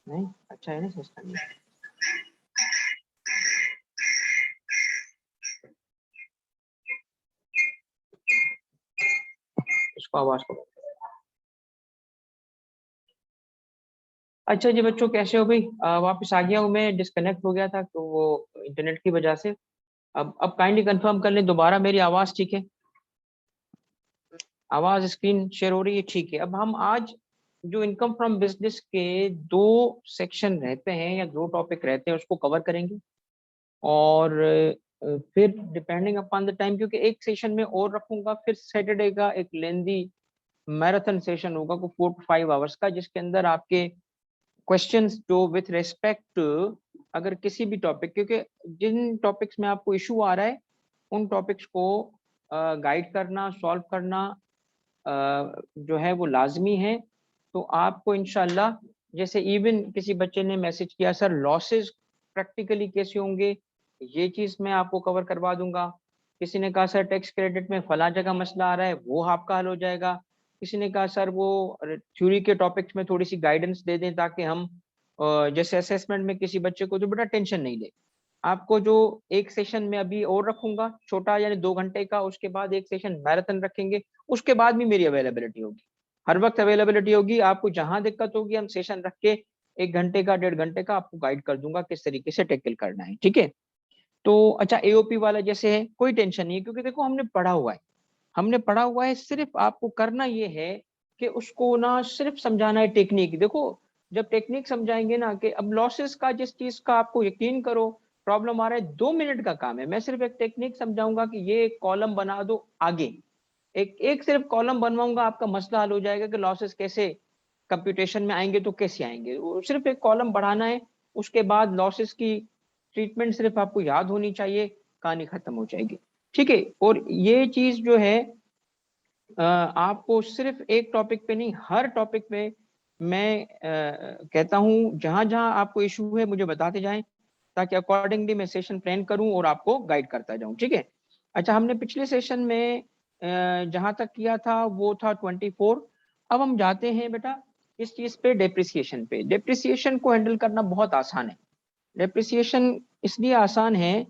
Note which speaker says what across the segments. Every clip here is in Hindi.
Speaker 1: नहीं अच्छा है ना सिस्टम। इसको आवाज को। अच्छा जी बच्चों, कैसे हो भाई? वापस आ गया हूँ मैं, डिस्कनेक्ट हो गया था तो वो इंटरनेट की वजह से। अब काइंडली कंफर्म कर लें दोबारा, मेरी आवाज ठीक है? आवाज स्क्रीन शेयर हो रही है? ठीक है। अब हम आज जो इनकम फ्रॉम बिजनेस के दो सेक्शन रहते हैं या दो टॉपिक रहते हैं उसको कवर करेंगे। और फिर डिपेंडिंग अपॉन द टाइम, क्योंकि एक सेशन में और रखूंगा, फिर सैटरडे का एक लेंदी मैराथन सेशन होगा को 4 to 5 आवर्स का, जिसके अंदर आपके क्वेश्चंस जो विथ रेस्पेक्ट अगर किसी भी टॉपिक, क्योंकि जिन टॉपिक्स में आपको इशू आ रहा है उन टॉपिक्स को गाइड करना, सॉल्व करना जो है वो लाजमी है। तो आपको इंशाल्लाह, जैसे इवन किसी बच्चे ने मैसेज किया सर लॉसेस प्रैक्टिकली कैसे होंगे, ये चीज मैं आपको कवर करवा दूंगा। किसी ने कहा सर टैक्स क्रेडिट में फला जगह मसला आ रहा है, वो आपका हल हो जाएगा। किसी ने कहा सर वो थ्योरी के टॉपिक्स में थोड़ी सी गाइडेंस दे दें ताकि हम जैसे असेसमेंट में किसी बच्चे को जो बड़ा टेंशन नहीं ले। आपको जो एक सेशन में अभी और रखूंगा छोटा, यानी 2 घंटे का, उसके बाद एक सेशन मैराथन रखेंगे, उसके बाद भी मेरी अवेलेबिलिटी होगी, हर वक्त अवेलेबिलिटी होगी। आपको जहां दिक्कत होगी हम सेशन रख के 1 घंटे का 1.5 घंटे का आपको गाइड कर दूंगा किस तरीके से टैकल करना है, ठीक है? तो अच्छा, एओपी वाला जैसे है कोई टेंशन नहीं है, क्योंकि देखो हमने पढ़ा हुआ है, सिर्फ आपको करना ये है कि उसको ना सिर्फ समझाना है टेक्निक। देखो जब टेक्निक समझाएंगे ना, कि अब लॉसेस का जिस चीज का आपको यकीन करो प्रॉब्लम आ रहा है, 2 मिनट का काम है, मैं सिर्फ एक टेक्निक समझाऊंगा कि ये एक कॉलम बना दो आगे, एक एक सिर्फ कॉलम बनवाऊंगा, आपका मसला हल हो जाएगा कि लॉसेस कैसे कंप्यूटेशन में आएंगे, तो कैसे आएंगे, वो सिर्फ एक कॉलम बढ़ाना है। उसके बाद लॉसेस की ट्रीटमेंट सिर्फ आपको याद होनी चाहिए, कहानी खत्म हो जाएगी, ठीक है? और ये चीज जो है आपको सिर्फ एक टॉपिक पे नहीं, हर टॉपिक पे मैं कहता हूं जहां जहां आपको इशू है मुझे बताते जाएं, ताकि अकॉर्डिंगली मैं सेशन प्लान करूं और आपको गाइड करता जाऊं, ठीक है? अच्छा, हमने पिछले सेशन में जहां तक किया था वो था 24। अब हम जाते हैं बेटा इस चीज पे, डेप्रिसिएशन पे। डेप्रिसिएशन को हैंडल करना बहुत आसान है। डेप्रिसिएशन इसलिए आसान है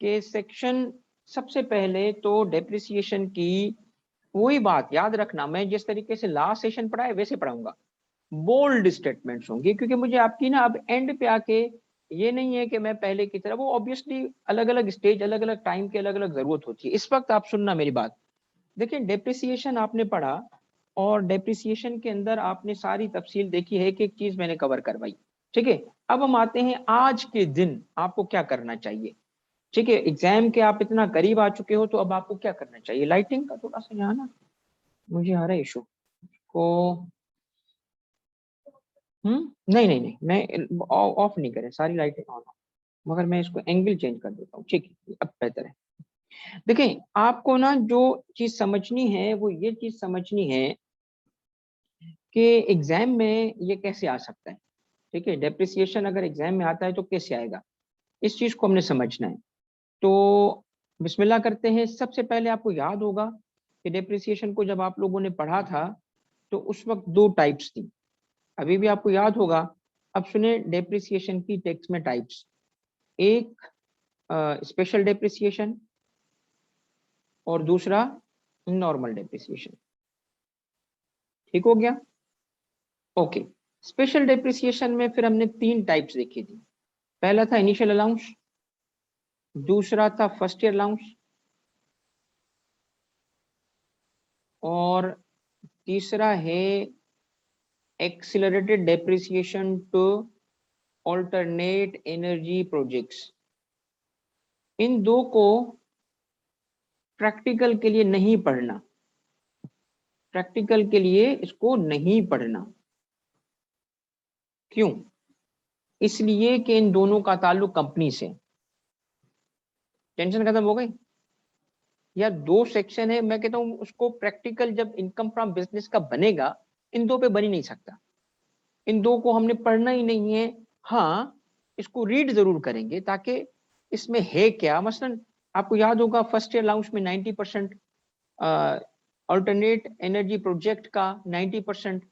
Speaker 1: कि सेक्शन, सबसे पहले तो डेप्रिसिएशन की वही बात याद रखना, मैं जिस तरीके से लास्ट सेशन पढ़ा है वैसे पढ़ाऊंगा। बोल्ड स्टेटमेंट्स होंगे, क्योंकि मुझे आपकी ना अब एंड पे आके ये नहीं है कि मैं पहले की तरह, वो ऑब्वियसली अलग अलग स्टेज, अलग अलग टाइम की अलग अलग जरूरत होती है। इस वक्त आप सुनना मेरी बात। देखिए डेप्रिसिएशन आपने पढ़ा, और डेप्रिसिएशन के अंदर आपने सारी तफसील देखी है, एक एक चीज मैंने कवर करवाई, ठीक है? अब हम आते हैं आज के दिन आपको क्या करना चाहिए, ठीक है? एग्जाम के आप इतना करीब आ चुके हो, तो अब आपको क्या करना चाहिए। लाइटिंग का थोड़ा सा यहाँ ना मुझे आ रहा है इशू को। नहीं नहीं नहीं, मैं ऑफ नहीं करें, सारी लाइटें ऑन, मगर मैं इसको एंगल चेंज कर देता हूँ, ठीक है? अब बेहतर है। देखिए आपको ना जो चीज समझनी है वो ये चीज समझनी है कि एग्जाम में ये कैसे आ सकता है, ठीक है? डेप्रिसिएशन अगर एग्जाम में आता है तो कैसे आएगा, इस चीज को हमने समझना है। तो बिस्मिल्लाह करते हैं। सबसे पहले आपको याद होगा कि डेप्रिसिएशन को जब आप लोगों ने पढ़ा था तो उस वक्त दो टाइप्स थी, अभी भी आपको याद होगा। अब सुने डेप्रिसिएशन की टेक्स्ट में टाइप्स, एक स्पेशल डेप्रिसिएशन और दूसरा नॉर्मल डेप्रिसिएशन, ठीक हो गया? ओके। स्पेशल डेप्रिसिएशन में फिर हमने 3 टाइप्स देखी थी। पहला था इनिशियल अलाउंस, दूसरा था फर्स्ट ईयर अलाउंस, और तीसरा है accelerated depreciation to alternate energy projects. इन दो को प्रैक्टिकल के लिए नहीं पढ़ना, प्रैक्टिकल के लिए इसको नहीं पढ़ना। क्यों? इसलिए कि इन दोनों का ताल्लुक कंपनी से। टेंशन खत्म हो गई? या दो सेक्शन है, मैं कहता हूं उसको प्रैक्टिकल जब इनकम फ्रॉम बिजनेस का बनेगा, इन दो पे बन ही नहीं सकता, इन दो को हमने पढ़ना ही नहीं है। हाँ, इसको रीड जरूर करेंगे ताकि इसमें है क्या। मसलन आपको याद होगा फर्स्ट ईयर अलाउंस में 90%, अल्टरनेट एनर्जी प्रोजेक्ट का 90%,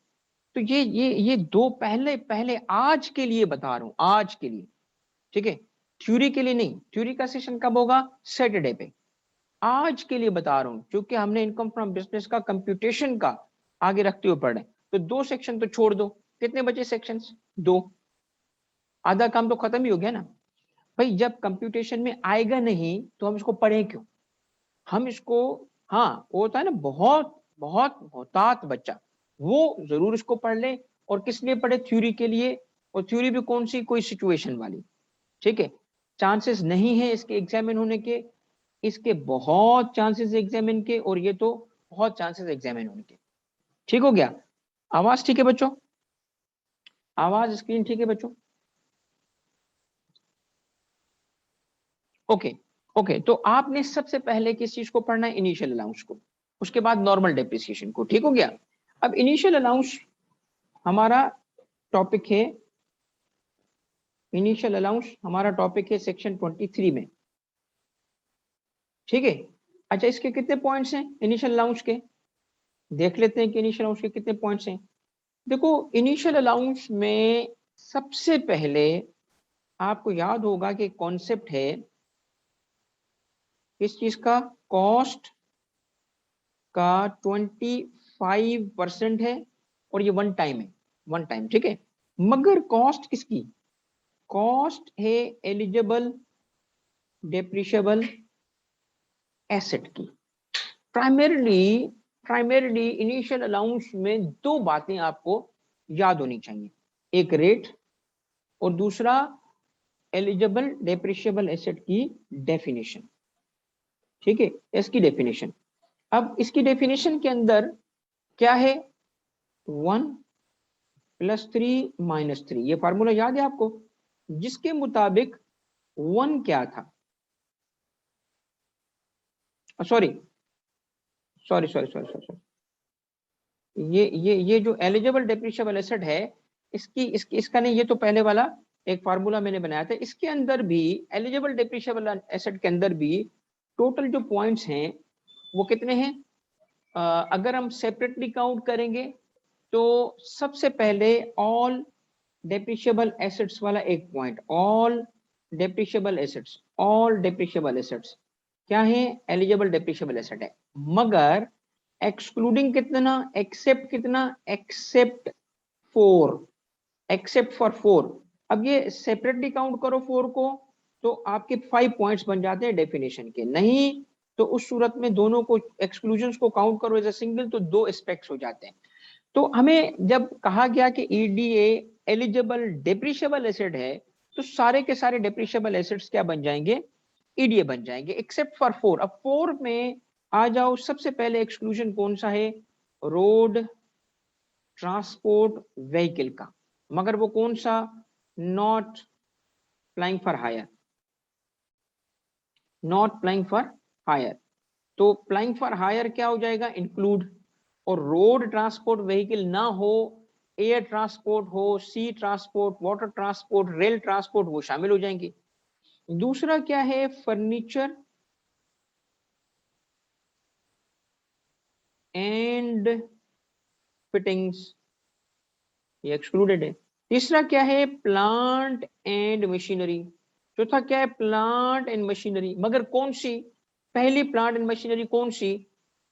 Speaker 1: तो ये दो पहले पहले आज के लिए बता रहा हूं, आज के लिए, ठीक है, थ्योरी के लिए नहीं। थ्योरी का सेशन कब होगा? सैटरडे पे। आज के लिए बता रहा हूं क्योंकि हमने इनकम फ्रॉम बिजनेस का कंप्यूटेशन का आगे रखते हुए पढ़े, तो दो सेक्शन तो छोड़ दो। कितने बचे सेक्शंस? दो। आधा काम तो खत्म ही हो गया ना भाई। जब कंप्यूटेशन में आएगा नहीं तो हम इसको पढ़े क्यों? हम इसको, हाँ वो होता है ना बहुत बहुत मोहतात बच्चा, वो जरूर इसको पढ़ ले। और किस लिए पढ़े? थ्योरी के लिए। और थ्योरी भी कौन सी? कोई सिचुएशन वाली, ठीक है। चांसेस नहीं है इसके एग्जामिन होने के, इसके बहुत चांसेस एग्जामिन के, और ये तो बहुत चांसेस एग्जामिन होने के। ठीक हो गया? आवाज ठीक है बच्चों? आवाज स्क्रीन ठीक है बच्चों? Okay okay. तो आपने सबसे पहले किस चीज को पढ़ना है? इनिशियल अलाउंस को, उसके बाद नॉर्मल डेप्रिसिएशन को। ठीक हो गया? अब इनिशियल अलाउंस हमारा टॉपिक है, इनिशियल अलाउंस हमारा टॉपिक है सेक्शन 23 में, ठीक है। अच्छा, इसके कितने पॉइंट्स हैं इनिशियल अलाउंस के? देख लेते हैं कि इनिशियल अलाउंस के कितने पॉइंट्स हैं। देखो, इनिशियल अलाउंस में सबसे पहले आपको याद होगा कि कॉन्सेप्ट है किस चीज का? कॉस्ट का 25% है, और ये वन टाइम है, वन टाइम, ठीक है। मगर कॉस्ट किसकी? कॉस्ट है एलिजिबल डेप्रिशिएबल एसेट की। प्राइमरीली प्राइमरीली इनिशियल अलाउंस में दो बातें आपको याद होनी चाहिए, एक रेट और दूसरा एलिजिबल डेप्रिशिएबल एसेट की डेफिनेशन, ठीक है, इसकी डेफिनेशन। अब इसकी डेफिनेशन के अंदर क्या है? 1+3 - 3, ये फार्मूला याद है आपको, जिसके मुताबिक 1 क्या था? Sorry sorry sorry sorry sorry, ये जो एलिजिबल डेप्रिशिएबल एसेट है, इसका नहीं, ये तो पहले वाला एक फार्मूला मैंने बनाया था। इसके अंदर भी एलिजिबल डेप्रिशिएबल एसेट के अंदर भी टोटल जो पॉइंट्स हैं वो कितने हैं? अगर हम सेपरेटली काउंट करेंगे तो सबसे पहले ऑल डेप्रिशिएबल एसेट्स वाला एक point, all depreciable assets, all depreciable assets क्या है? एलिजिबल डेप्रिशिएबल एसेट है। मगर एक्सक्लूडिंग कितना? एक्सेप्ट कितना? Except 4, except for 4। अब ये सेपरेटली काउंट करो 4 को, तो आपके 5 पॉइंट्स बन जाते हैं डेफिनेशन के। नहीं तो उस सूरत में दोनों को, एक्सक्लूजन्स को काउंट करो एज अ सिंगल, तो दो एस्पेक्ट्स हो जाते हैं। तो हमें जब कहा गया कि ईडीए एलिजिबल डेप्रिशिएबल एसेट है, तो सारे के सारे डेप्रिशिएबल एसेट्स क्या बन जाएंगे? ईडीए बन जाएंगे, एक्सेप्ट फॉर 4। अब 4 में आ जाओ, सबसे पहले एक्सक्लूजन कौन सा है? रोड ट्रांसपोर्ट व्हीकल का। मगर वो कौन सा? Not plying for hire, not plying for hire. तो प्लाइंग फॉर हायर क्या हो जाएगा? इंक्लूड। और रोड ट्रांसपोर्ट व्हीकल ना हो, एयर ट्रांसपोर्ट हो, sea transport, water transport, rail transport, वो शामिल हो जाएंगे। दूसरा क्या है? फर्नीचर एंड फिटिंग्स, ये एक्सक्लूडेड है। तीसरा क्या है? Plant and machinery. चौथा क्या है? Plant and machinery. मगर कौन सी? पहली प्लांट एंड मशीनरी कौन सी?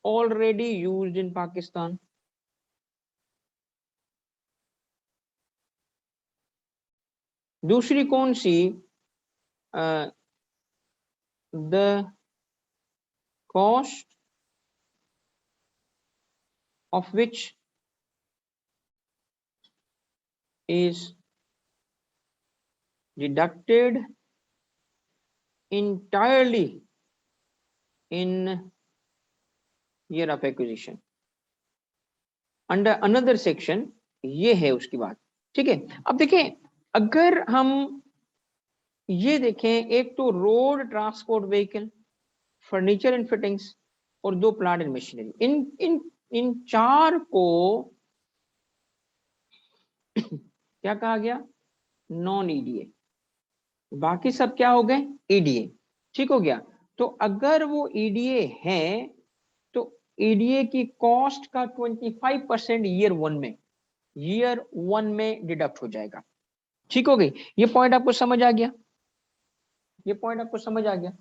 Speaker 1: Already used in Pakistan. दूसरी कौन सी? The cost of which is deducted entirely in year of acquisition under another section। ये है उसकी बात, ठीक है। अब देखें, अगर हम ये देखें, एक तो road transport vehicle, furniture and fittings, और दो प्लांट एंड मशीनरी, इन इन इन चार को क्या कहा गया? Non EDA. बाकी सब क्या हो गए? ईडीए। ठीक हो गया? तो अगर वो ईडीए है तो ईडीए की कॉस्ट का 25% ईयर 1 में, ईयर 1 में डिडक्ट हो जाएगा। ठीक हो गई, ये पॉइंट आपको समझ आ गया? ये पॉइंट आपको समझ आ गया?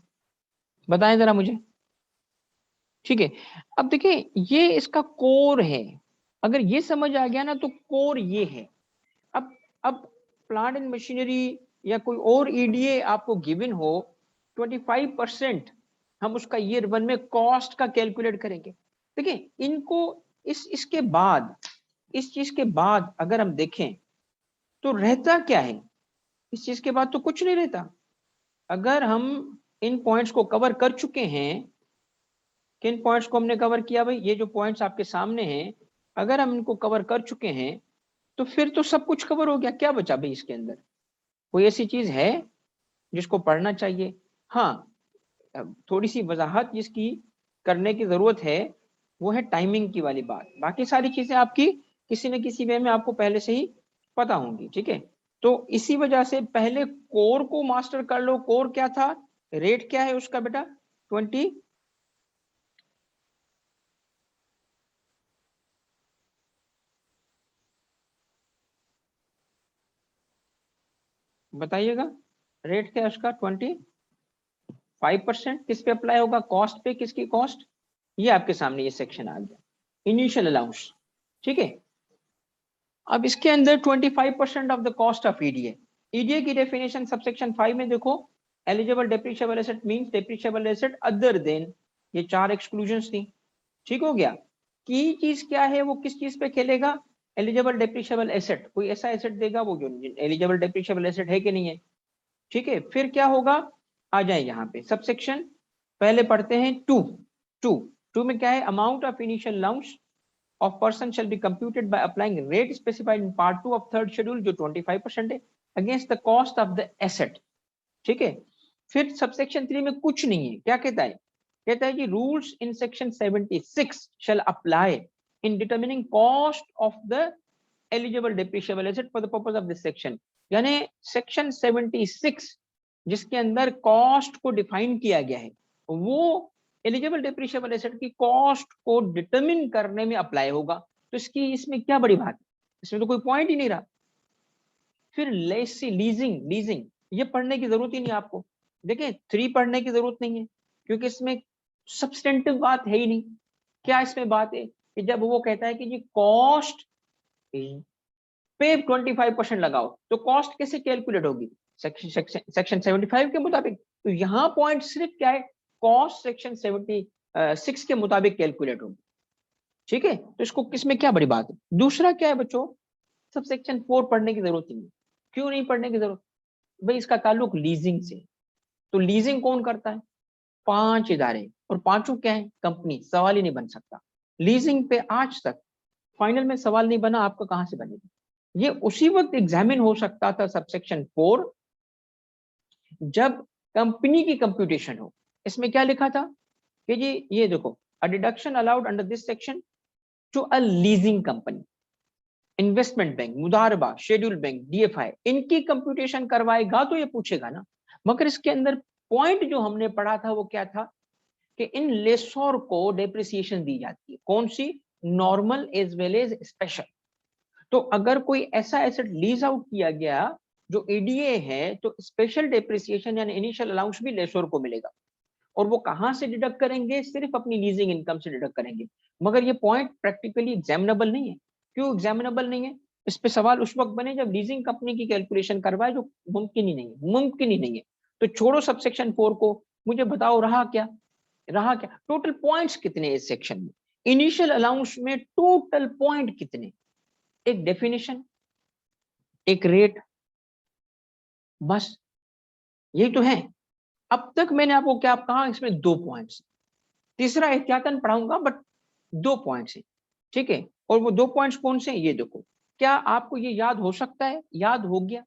Speaker 1: बताएं जरा मुझे। ठीक है, अब देखिए ये इसका कोर है, अगर ये समझ आ गया ना तो कोर ये है। अब प्लांट एंड मशीनरी या कोई और ईडीए आपको गिवन हो, 25% हम उसका ईयर 1 में कॉस्ट का कैलकुलेट करेंगे। देखिए इनको इसके बाद, इस चीज के बाद अगर हम देखें तो रहता क्या है, इस चीज के बाद तो कुछ नहीं रहता। अगर हम इन पॉइंट्स को कवर कर चुके हैं, किन पॉइंट्स को हमने कवर किया भाई, ये जो पॉइंट्स आपके सामने हैं, अगर हम इनको कवर कर चुके हैं तो फिर तो सब कुछ कवर हो गया। क्या बचा भाई इसके अंदर? कोई ऐसी चीज है जिसको पढ़ना चाहिए? हाँ, थोड़ी सी वजाहत जिसकी करने की जरूरत है वो है टाइमिंग की वाली बात। बाकी सारी चीजें आपकी किसी न किसी वे में आपको पहले से ही पता होंगी। ठीक है, तो इसी वजह से पहले कोर को मास्टर कर लो। कोर क्या था, रेट क्या है उसका बेटा? 20, बताइएगा रेट क्या है उसका? 25%। किस पे अप्लाई होगा? कॉस्ट पे। किसकी कॉस्ट? ये आपके सामने ये सेक्शन आ गया, इनिशियल अलाउंस। ठीक है, अब इसके अंदर 25% of the cost of EDA. EDA की डेफिनेशन सबसेक्शन 5 में देखो, eligible depreciable asset means depreciable asset other than, ये 4 एक्सक्लूजन्स थी। ठीक हो गया, की चीज क्या है, वो किस चीज पे खेलेगा? एलिजिबल डेप्रिशिएबल एसेट, कोई ऐसा एसेट देगा वो जो एलिजिबल डेप्रिशिएबल एसेट है कि नहीं है। ठीक है, फिर क्या होगा, आ जाए यहाँ पे सबसेक्शन, पहले पढ़ते हैं 2। टू टू में क्या है? Amount of initial allowance of person shall be computed by applying rate specified in part 2 of third schedule जो 25% है against the cost of the asset। ठीक है, फिर सबसेक्शन 3 में कुछ नहीं है। क्या कहता है? कहता है कि rules in section 76 shall apply in determining cost of the eligible depreciable asset for the purpose of this section। यानी सेक्शन 76 जिसके अंदर कॉस्ट को डिफाइन किया गया है वो एलिजिबल डेप्रिशिएबल एसेट की कॉस्ट को डिटरमिन करने में अप्लाई होगा। तो इसमें क्या बड़ी बात है, इसमें तो कोई पॉइंट ही नहीं रहा। फिर लेसी लीजिंग, लीजिंग ये पढ़ने की जरूरत ही नहीं आपको। देखिए 3 पढ़ने की जरूरत नहीं है क्योंकि इसमें सब्सटेंटिव बात है ही नहीं। क्या इसमें बात है कि जब वो कहता है कि जी कॉस्ट पे 25% लगाओ तो कॉस्ट कैसे कैलकुलेट होगी? सेक्शन 75 के मुताबिक। तो यहाँ पॉइंट सिर्फ क्या है, कॉस्ट सेक्शन 76 के मुताबिक कैलकुलेट होगी। ठीक है, तो इसको किसमें क्या बड़ी बात है? दूसरा क्या है बच्चों, सब सेक्शन 4 पढ़ने की जरूरत नहीं है। क्यों नहीं पढ़ने की जरूरत? भाई इसका ताल्लुक लीजिंग से। तो लीजिंग कौन करता है? 5 इदारे, और पांचों क्या है? कंपनी। सवाल ही नहीं बन सकता लीजिंग पे आज तक। फाइनल में सवाल नहीं बना, आपका कहां से बनेगा? ये उसी वक्त एग्जामिन हो सकता था सबसेक्शन 4 जब कंपनी की कंप्यूटेशन हो। इसमें क्या लिखा था कि जी ये देखो, a deduction allowed under this section to a leasing company, investment bank, मुदारबा, शेड्यूल बैंक, डीएफआई, इनकी कंप्यूटेशन करवाएगा तो ये पूछेगा ना। मगर इसके अंदर पॉइंट जो हमने पढ़ा था वो क्या था कि इन लेसोर को डेप्रिसिएशन दी जाती है। कौन सी? Normal as well as special. तो अगर कोई ऐसा एसेट लीज आउट किया गया जो एडीए है तो स्पेशल डेप्रिसिएशन यानी इनिशियल अलाउंस भी लेसोर को मिलेगा। और वो कहां से डिडक्ट करेंगे? सिर्फ अपनी लीजिंग इनकम से डिडक्ट करेंगे। मगर ये पॉइंट प्रैक्टिकली एग्जामिनेबल नहीं है। क्यों एग्जामिनेबल नहीं है? इस पे सवाल उस वक्त बने जब लीजिंग कंपनी की कैलकुलेशन करवाए, जो मुमकिन ही नहीं है, मुमकिन ही नहीं है। तो छोड़ो सबसेक्शन 4 को, मुझे बताओ रहा क्या? रहा क्या? टोटल पॉइंट्स कितने इस सेक्शन में? इनिशियल अलाउंस में टोटल पॉइंट कितने? एक डेफिनेशन, एक रेट, बस यही तो है। अब तक मैंने आपको क्या कहा, इसमें 2 पॉइंट्स, तीसरा एहतियातन पढ़ाऊंगा बट 2 पॉइंट्स है। ठीक है, और वो 2 पॉइंट्स कौन से हैं ये देखो। क्या आपको ये याद हो सकता है? याद हो गया?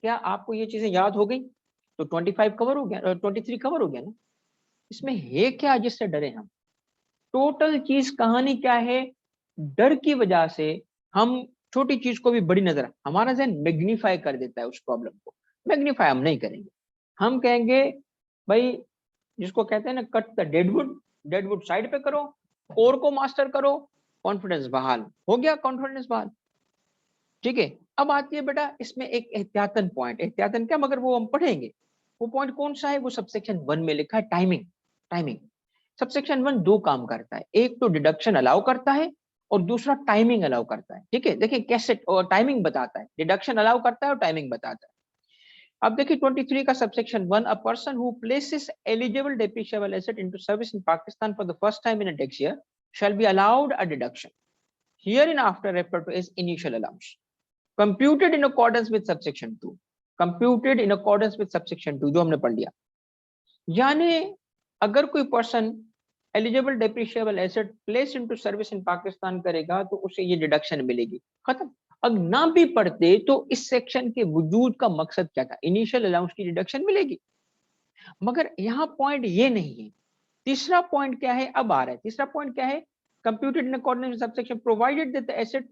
Speaker 1: क्या आपको ये चीजें याद हो गई? तो 25 कवर हो गया, 23 कवर हो गया ना। इसमें है क्या जिससे डरे हम? टोटल चीज कहानी क्या है? डर की वजह से हम छोटी चीज को भी बड़ी नजर, हमारा जहन मैग्नीफाई कर देता है उस प्रॉब्लम को। मैग्नीफाई हम नहीं करेंगे, हम कहेंगे भाई जिसको कहते हैं ना, cut the deadwood, deadwood side पे करो, कोर को मास्टर करो, कॉन्फिडेंस बहाल हो गया, कॉन्फिडेंस बहाल। ठीक है, अब आती है बेटा इसमें एक एहतियातन पॉइंट, एहतियातन क्या, मगर वो हम पढ़ेंगे। वो पॉइंट कौन सा है, वो सबसेक्शन 1 में लिखा है, टाइमिंग। टाइमिंग सबसेक्शन 1 दो काम करता है, एक तो डिडक्शन अलाउ करता है और दूसरा टाइमिंग अलाउ करता है। ठीक है, देखिए कैसे और टाइमिंग बताता है, डिडक्शन अलाउ करता है और टाइमिंग बताता है। अब देखिए 23 का subsection 1, a person who places eligible depreciable asset into service in Pakistan for the first time in a tax year shell be allowed a deduction hereinafter referred to as initial allowance computed in accordance with subsection 2, computed in accordance with subsection 2 जो हमने पढ़ लिया। यानी अगर कोई person eligible depreciable asset place into service in Pakistan करेगा तो उसे ये डिडक्शन मिलेगी, खत्म। अगर ना भी पढ़ते तो इस सेक्शन के वजूद का मकसद क्या था, इनिशियल अलाउंस की डिडक्शन मिलेगी। मगर यहाँ पॉइंट ये नहीं है। तीसरा पॉइंट क्या है, अब आ रहा है तीसरा पॉइंट क्या है, computed in accordance with subsection provided that the asset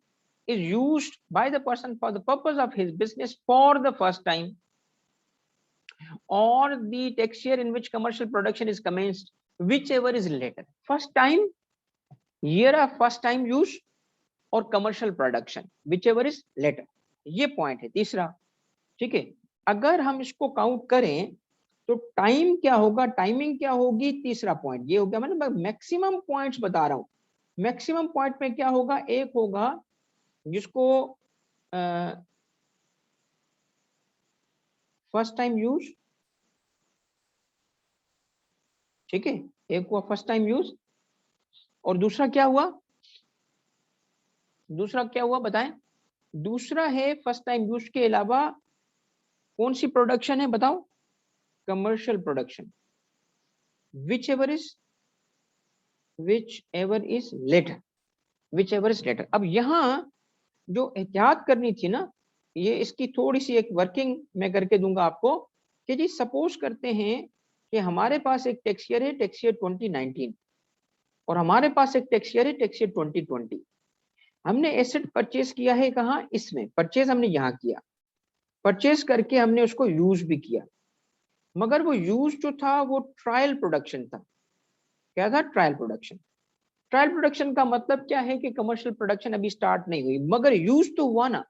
Speaker 1: is used by the person for the purpose of his business for the first time or the tax year in which commercial production is commenced, whichever is later, first time, year of first time use और commercial production whichever is later, ये पॉइंट है तीसरा। ठीक है, अगर हम इसको काउंट करें तो टाइम क्या होगा, टाइमिंग क्या होगी, तीसरा पॉइंट ये हो गया। मैंने मैक्सिमम पॉइंट्स बता रहा हूं, मैक्सिमम पॉइंट में क्या होगा, एक होगा जिसको फर्स्ट टाइम यूज, ठीक है, एक हुआ फर्स्ट टाइम यूज और दूसरा क्या हुआ, दूसरा क्या हुआ बताएं, दूसरा है फर्स्ट टाइम यूज के अलावा कौन सी प्रोडक्शन है बताओ, commercial production, whichever is later, whichever is later. अब यहां जो एहतियात करनी थी ना, ये इसकी थोड़ी सी एक वर्किंग मैं करके दूंगा आपको कि जी सपोज करते हैं कि हमारे पास एक टैक्स ईयर है, टैक्स ईयर 2019, और हमारे पास एक टैक्स ईयर है, टैक्स ईयर 2020। हमने एसेट परचेज किया है कहाँ, इसमें परचेज हमने यहाँ किया, परचेज करके हमने उसको यूज भी किया, मगर वो यूज जो था वो ट्रायल प्रोडक्शन था। क्या था, ट्रायल प्रोडक्शन। ट्रायल प्रोडक्शन का मतलब क्या है कि कमर्शियल प्रोडक्शन अभी स्टार्ट नहीं हुई, मगर यूज तो हुआ ना,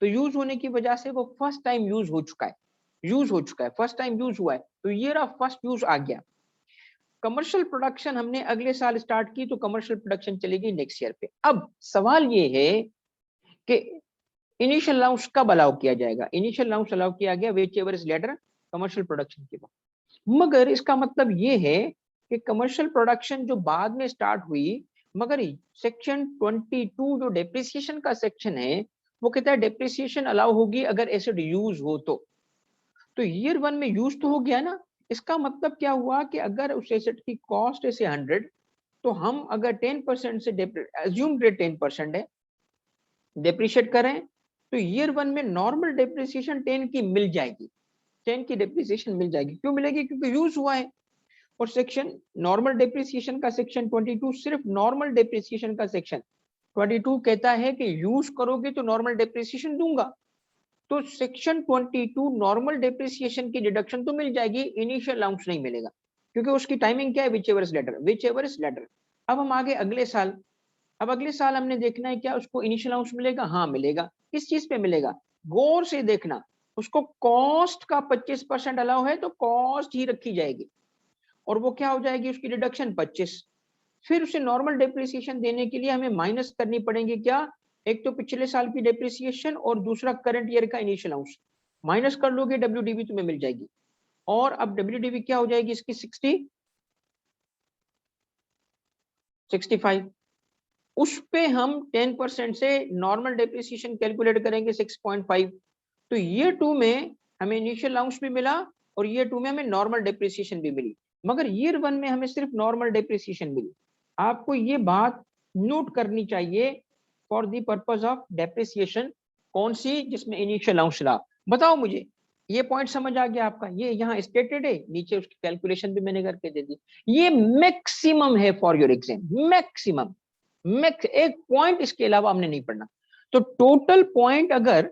Speaker 1: तो यूज होने की वजह से वो फर्स्ट टाइम यूज हो चुका है, यूज हो चुका है, फर्स्ट टाइम यूज हुआ है, तो ईयर ऑफ फर्स्ट यूज आ गया। कमर्शियल प्रोडक्शन हमने अगले साल स्टार्ट की तो कमर्शियल प्रोडक्शन चलेगी नेक्स्ट ईयर पे। अब सवाल ये है कि इनिशियल अलाउंस कब अलाउ किया जाएगा, इनिशियल अलाउंस अलाउ किया गया whichever is later commercial production के बाद। मगर इसका मतलब ये है कि कमर्शियल प्रोडक्शन जो बाद में स्टार्ट हुई, मगर सेक्शन 22 जो डेप्रिसिएशन का सेक्शन है वो कहता है डेप्रिसिएशन अलाउ होगी अगर एसेट यूज हो तो ईयर 1 में यूज तो हो गया ना। इसका मतलब क्या हुआ कि अगर उस एसेट की कॉस्ट है 100, तो हम अगर 10% से अज्यूम रेट 10% है डेप्रिशिएट करें, तो ईयर 1 में नॉर्मल डेप्रिसिएशन 10 की मिल जाएगी, 10 की डेप्रिसिएशन मिल जाएगी। क्यों मिलेगी, क्योंकि यूज हुआ है। और सेक्शन नॉर्मल डेप्रिसिएशन का सेक्शन 22 सिर्फ नॉर्मल डेप्रिसिएशन का सेक्शन 22 कहता है कि यूज करोगे तो नॉर्मल डेप्रिसिएशन दूंगा। तो सेक्शन 22 नॉर्मल डेप्रिसिएशन की डिडक्शन तो मिल जाएगी, इनिशियल अलाउंस नहीं मिलेगा, क्योंकि उसकी टाइमिंग क्या है, whichever is later, whichever is later. अब हम आगे अगले साल, अब अगले साल हमने देखना है क्या उसको इनिशियल अलाउंस मिलेगा, हाँ मिलेगा। किस चीज पे मिलेगा, गौर से देखना, उसको कॉस्ट का 25% अलाउ है तो कॉस्ट ही रखी जाएगी और वो क्या हो जाएगी, उसकी डिडक्शन 25। फिर उसे नॉर्मल डेप्रिसिएशन देने के लिए हमें माइनस करनी पड़ेगी क्या, एक तो पिछले साल की डेप्रिसिएशन और दूसरा करंट ईयर का इनिशियल अलाउंस, माइनस कर लोगे डब्ल्यूडीबी तुम्हें मिल जाएगी। और अब डब्ल्यूडीबी क्या हो जाएगी इसकी 65, उस पे हम 10% से नॉर्मल डेप्रिसिएशन कैलकुलेट करेंगे 6.5। तो ईयर 2 में हमें इनिशियल अलाउंस भी मिला और ईयर 2 में हमें नॉर्मल डेप्रिसिएशन भी मिली, मगर ईयर 1 में हमें सिर्फ नॉर्मल डेप्रिसिएशन मिली। आपको ये बात नोट करनी चाहिए for the purpose of depreciation, कौन सी, जिसमें इनिशियल अलाउंस रहा। बताओ मुझे, ये पॉइंट समझ आ गया आपका, ये यहाँ स्टेटेड है, नीचे उसकी कैलकुलेशन भी मैंने करके दे दी। ये मैक्सिमम है for your exam, maximum, max एक पॉइंट इसके अलावा हमने नहीं पढ़ना। तो टोटल पॉइंट अगर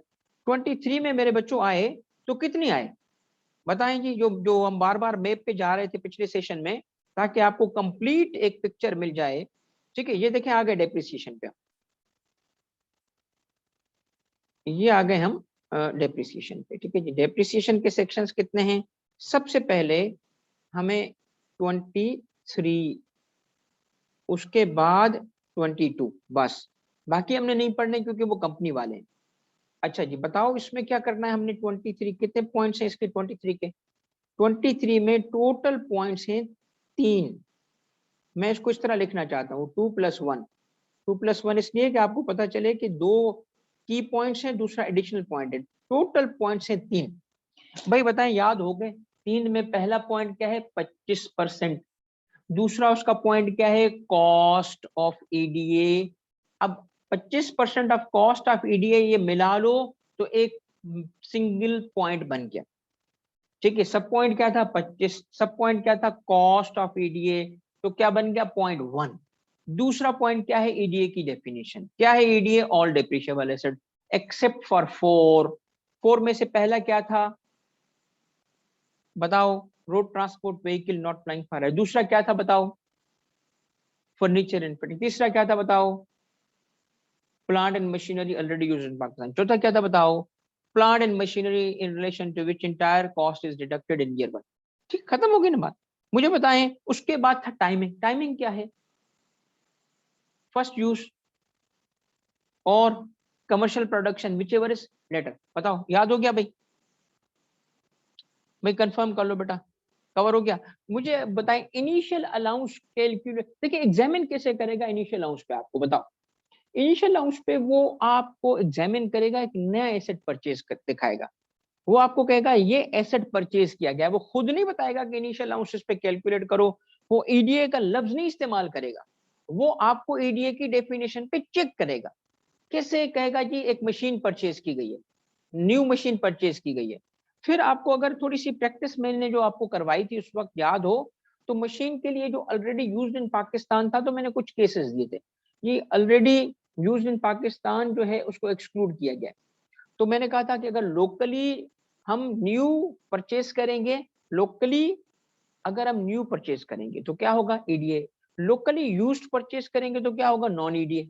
Speaker 1: 23 में मेरे बच्चों आए तो कितनी आए बताएं जी, जो जो हम बार बार मैप पे जा रहे थे पिछले सेशन में, ताकि आपको कंप्लीट एक पिक्चर मिल जाए। ठीक है, ये देखें आ गए डेप्रिसिएशन पे, ये आ गए हम डेप्रिसिएशन पे। ठीक है जी, डेप्रिसिएशन के सेक्शंस कितने हैं? सबसे पहले हमें 23, उसके बाद 22, बस, बाकी हमने नहीं पढ़ने क्योंकि वो कंपनी वाले हैं। अच्छा जी, बताओ इसमें क्या करना है हमने? 23 कितने पॉइंट्स हैं इसके? 23 के 23 में टोटल पॉइंट्स हैं 3। मैं इसको इस तरह लिखना चाहता हूँ 2+1। 2+1 इसलिए कि आपको पता चले कि 2 की पॉइंट्स हैं, दूसरा एडिशनल पॉइंट है, टोटल पॉइंट्स हैं 3। भाई बताएं, याद हो गए? 3 में पहला पॉइंट क्या है? 25%। दूसरा उसका पॉइंट क्या है? Cost of EDA. अब 25% ऑफ कॉस्ट ऑफ ईडीए ये मिला लो तो एक सिंगल पॉइंट बन गया। ठीक है, सब पॉइंट क्या था? 25, सब पॉइंट क्या था? कॉस्ट ऑफ ईडीए, तो क्या बन गया? 0.1। दूसरा पॉइंट क्या है? ईडीए की डेफिनेशन क्या है? EDA all depreciable asset except for 4 में से पहला क्या था बताओ? Road transport vehicle not flying for. दूसरा क्या था बताओ? Furniture and fitting. तीसरा क्या था बताओ? Plant and machinery already used in Pakistan. चौथा क्या था बताओ? Plant and machinery in relation to which entire cost is deducted in year 1। ठीक, खत्म हो गई ना बात। मुझे बताएं उसके बाद था टाइमिंग। टाइमिंग क्या है? फर्स्ट यूज और commercial production whichever is later. बताओ, याद हो गया भाई? भाई कंफर्म कर लो बेटा, कवर हो गया? मुझे बताएं इनिशियल अलाउंस कैलकुलेट, देखिए एग्जामिन कैसे करेगा इनिशियल अलाउंस पे, आपको बताओ। इनिशियल अलाउंस पे वो आपको एग्जामिन करेगा, एक नया एसेट परचेज कर दिखाएगा, वो आपको कहेगा ये एसेट परचेज किया गया। वो खुद नहीं बताएगा कि इनिशियल अलाउंसेस पे कैलकुलेट करो, वो ईडीए का लफ्ज नहीं इस्तेमाल करेगा, वो आपको ईडीए की डेफिनेशन पे चेक करेगा। कैसे कहेगा? जी एक मशीन परचेज की गई है, न्यू मशीन परचेज की गई है। फिर आपको अगर थोड़ी सी प्रैक्टिस मैंने जो आपको करवाई थी उस वक्त याद हो, तो मशीन के लिए जो ऑलरेडी यूज्ड इन पाकिस्तान था, तो मैंने कुछ केसेस दिए थे। ये ऑलरेडी यूज्ड इन पाकिस्तान जो है उसको एक्सक्लूड किया गया। तो मैंने कहा था कि अगर लोकली हम न्यू परचेज करेंगे, लोकली अगर हम न्यू परचेज करेंगे तो क्या होगा? ईडीए। लोकली यूज्ड परचेज करेंगे तो क्या होगा? Non EDA.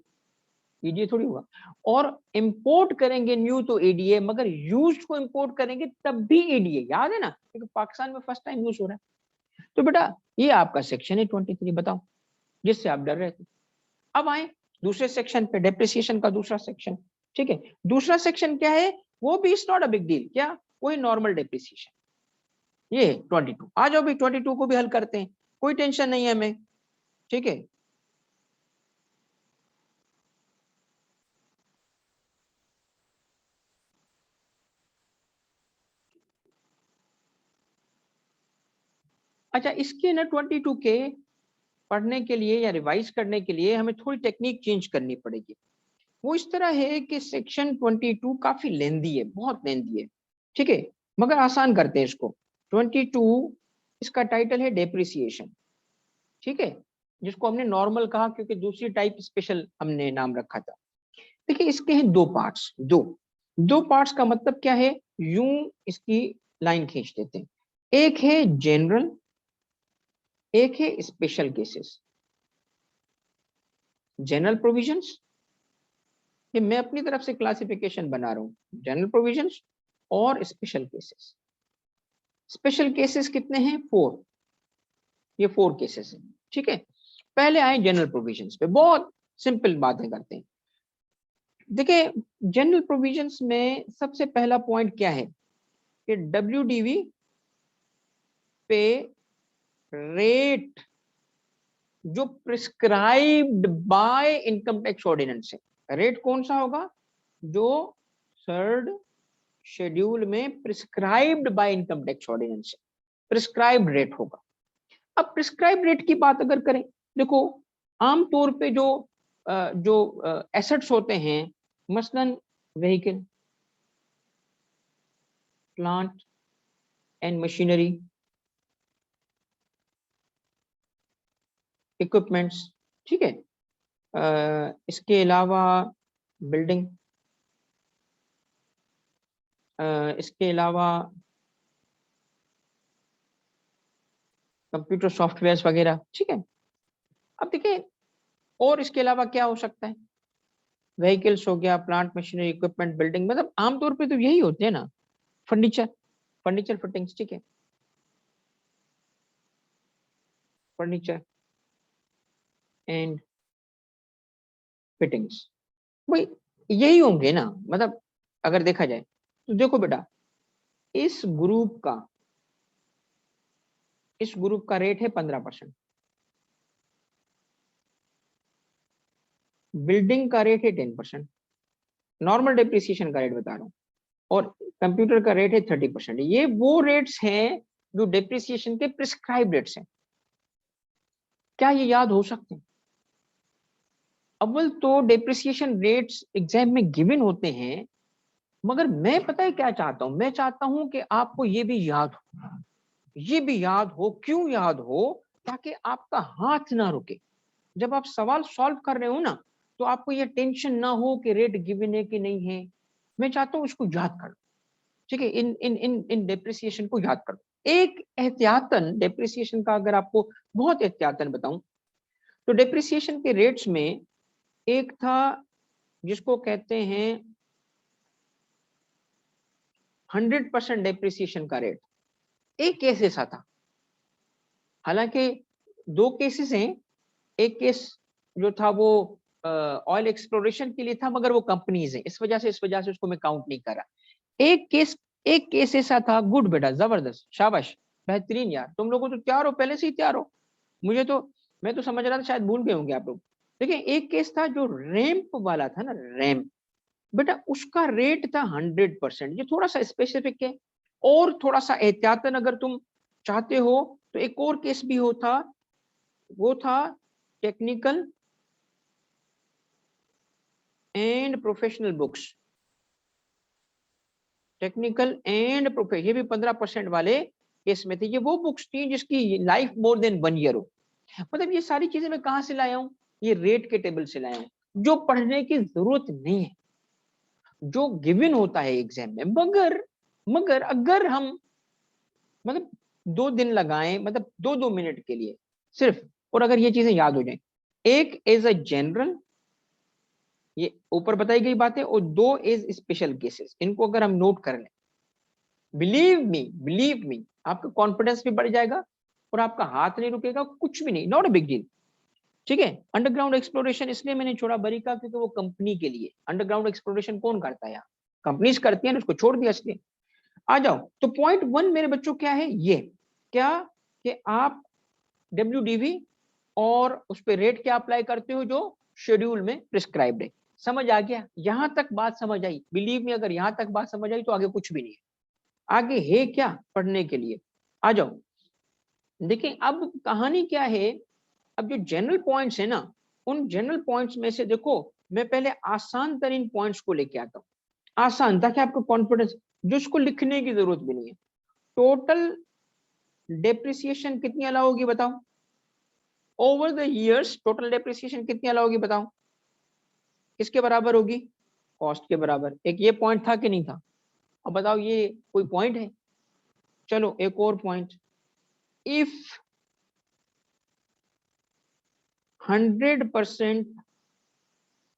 Speaker 1: ईडीए थोड़ी हुआ। और इंपोर्ट करेंगे न्यू तो ईडीए, मगर यूज्ड को इंपोर्ट करेंगे तब भी ईडीए। याद है ना, क्योंकि पाकिस्तान में फर्स्ट टाइम यूज हो रहा है। तो बेटा ये आपका सेक्शन है 23, बताओ, जिससे आप डर रहे थे। अब आए दूसरे सेक्शन पे, डेप्रिसिएशन का दूसरा सेक्शन। ठीक है, दूसरा सेक्शन क्या है? वो भी it's not a big deal. क्या? वही नॉर्मल डेप्रिसिएशन। ये 22। आ जाओ भाई, 22 को भी हल करते हैं, कोई टेंशन नहीं है हमें। ठीक है, अच्छा इसके ना 22 के पढ़ने के लिए या रिवाइज करने के लिए हमें थोड़ी टेक्निक चेंज करनी पड़ेगी। वो इस तरह है कि सेक्शन 22 काफी लेंदी है, बहुत लेंदी है। ठीक है, मगर आसान करते हैं इसको। 22 इसका टाइटल है डेप्रिसिएशन। ठीक है, जिसको हमने नॉर्मल कहा क्योंकि दूसरी टाइप स्पेशल हमने नाम रखा था। देखिए इसके हैं दो पार्ट्स। दो पार्ट्स का मतलब क्या है? यूं इसकी लाइन खींच देते हैं। एक है जनरल, एक है स्पेशल केसेस। जनरल प्रोविजंस, ये मैं अपनी तरफ से क्लासिफिकेशन बना रहा हूं, जनरल प्रोविजंस और स्पेशल केसेस। स्पेशल केसेस कितने हैं? 4। ये 4 केसेस हैं। ठीक है, पहले आए जनरल प्रोविजंस पे, बहुत सिंपल बातें करते हैं। देखिए जनरल प्रोविजंस में सबसे पहला पॉइंट क्या है कि डब्ल्यूडीवी पे रेट जो prescribed by income tax ordinance है। रेट कौन सा होगा? जो थर्ड शेड्यूल में prescribed by income tax ordinance है, प्रिस्क्राइब्ड रेट होगा। अब प्रिस्क्राइब रेट की बात अगर करें, देखो आमतौर पे जो एसेट्स होते हैं, मसलन vehicle, plant and machinery, equipments. ठीक है, इसके अलावा बिल्डिंग, इसके अलावा कंप्यूटर सॉफ्टवेयर वगैरह। ठीक है, अब देखिए और इसके अलावा क्या हो सकता है? व्हीकल्स हो गया, प्लांट मशीनरी, इक्विपमेंट, बिल्डिंग, मतलब आमतौर पे तो यही होते हैं ना, फर्नीचर, फर्नीचर फिटिंग्स, ठीक है, फर्नीचर एंड फिटिंग्स, भाई यही होंगे ना। मतलब अगर देखा जाए तो देखो बेटा, इस ग्रुप का रेट है 15%, बिल्डिंग का रेट है 10%, नॉर्मल डेप्रिसिएशन का रेट बता रहा हूँ, और कंप्यूटर का रेट है 30%। ये वो रेट्स हैं जो डेप्रिसिएशन के प्रिस्क्राइब रेट्स हैं। क्या ये याद हो सकते हैं? अव्वल तो डेप्रिसिएशन रेट्स एग्जाम में गिवन होते हैं, मगर मैं पता है क्या चाहता हूं, मैं चाहता हूं कि आपको ये भी याद हो, ये भी याद हो। क्यों याद हो? ताकि आपका हाथ ना रुके जब आप सवाल सॉल्व कर रहे हो ना, तो आपको ये टेंशन ना हो कि रेट गिवन है कि नहीं है। मैं चाहता हूं इसको याद कर, ठीक है, इन इन इन इन डेप्रिसिएशन को याद करो। एक एहतियातन डेप्रिसिएशन का अगर आपको बहुत एहतियातन बताऊं, तो डेप्रिसिएशन के रेट्स में एक था जिसको कहते हैं 100% डेप्रिसिएशन का रेट। एक केस ऐसा था, हालांकि दो केसेस हैं, एक केस जो था वो ऑयल एक्सप्लोरेशन के लिए था, मगर वो कंपनीज है, इस वजह से उसको मैं काउंट नहीं कर रहा। एक केस ऐसा था, गुड बेटा, जबरदस्त, शाबाश, बेहतरीन यार, तुम लोगों तो तैयार हो, पहले से ही तैयार हो। मुझे तो, मैं तो समझ रहा था शायद भूल गए होंगे आप लोग। देखिए एक केस था जो रैंप वाला था ना, रैंप, बेटा उसका रेट था 100%। ये थोड़ा सा स्पेसिफिक है, और थोड़ा सा एहतियातन अगर तुम चाहते हो तो एक और केस भी होता, वो था technical and professional books, technical and professional, ये भी 15% वाले केस में थे। ये वो बुक्स थी जिसकी लाइफ मोर देन 1 ईयर हो। मतलब ये सारी चीजें मैं कहां से लाया हूं? ये रेट के टेबल से लाया हूं, जो पढ़ने की जरूरत नहीं है, जो गिवन होता है एग्जाम में। मगर मगर अगर हम मतलब 2 दिन लगाएं, मतलब 2-2 मिनट के लिए सिर्फ, और अगर ये चीजें याद हो जाएं, एक एज अ जनरल, ये ऊपर बताई गई बातें, और दो एज स्पेशल केसेस, इनको अगर हम नोट कर लें, बिलीव मी आपका कॉन्फिडेंस भी बढ़ जाएगा, और आपका हाथ नहीं रुकेगा, कुछ भी नहीं, नॉट अ बिग डील, ठीक है। अंडरग्राउंड एक्सप्लोरेशन इसलिए मैंने छोड़ा बरीका, क्योंकि वो कंपनी के लिए, अंडरग्राउंड एक्सप्लोरेशन कौन करता है यहाँ? कंपनीज करती है ना, उसको छोड़ दिया इसलिए। आ जाओ, तो पॉइंट 1 मेरे बच्चों क्या है, ये क्या कि आप डब्ल्यूडीवी और उस पर रेट क्या अप्लाई करते हो जो शेड्यूल में प्रिस्क्राइब्ड है। समझ आ गया? यहां तक बात समझ आई? बिलीव मी, अगर यहां तक बात समझ आई तो आगे कुछ भी नहीं है, आगे है क्या पढ़ने के लिए। आ जाओ, देखिए अब कहानी क्या है। अब जो जनरल पॉइंट्स है ना, उन जनरल पॉइंट्स में से देखो, मैं पहले आसान तरीन पॉइंट्स को लेके आता हूँ, आसान, ताकि आपको कॉन्फिडेंस, जो उसको लिखने की जरूरत भी नहीं है। टोटल डेप्रिसिएशन कितनी अलाउ होगी बताओ? Over the years total depreciation कितनी अलाउ होगी बताओ? किसके बराबर होगी? कॉस्ट के बराबर। एक ये पॉइंट था कि नहीं था? अब बताओ, ये कोई पॉइंट है? चलो एक और point, if 100%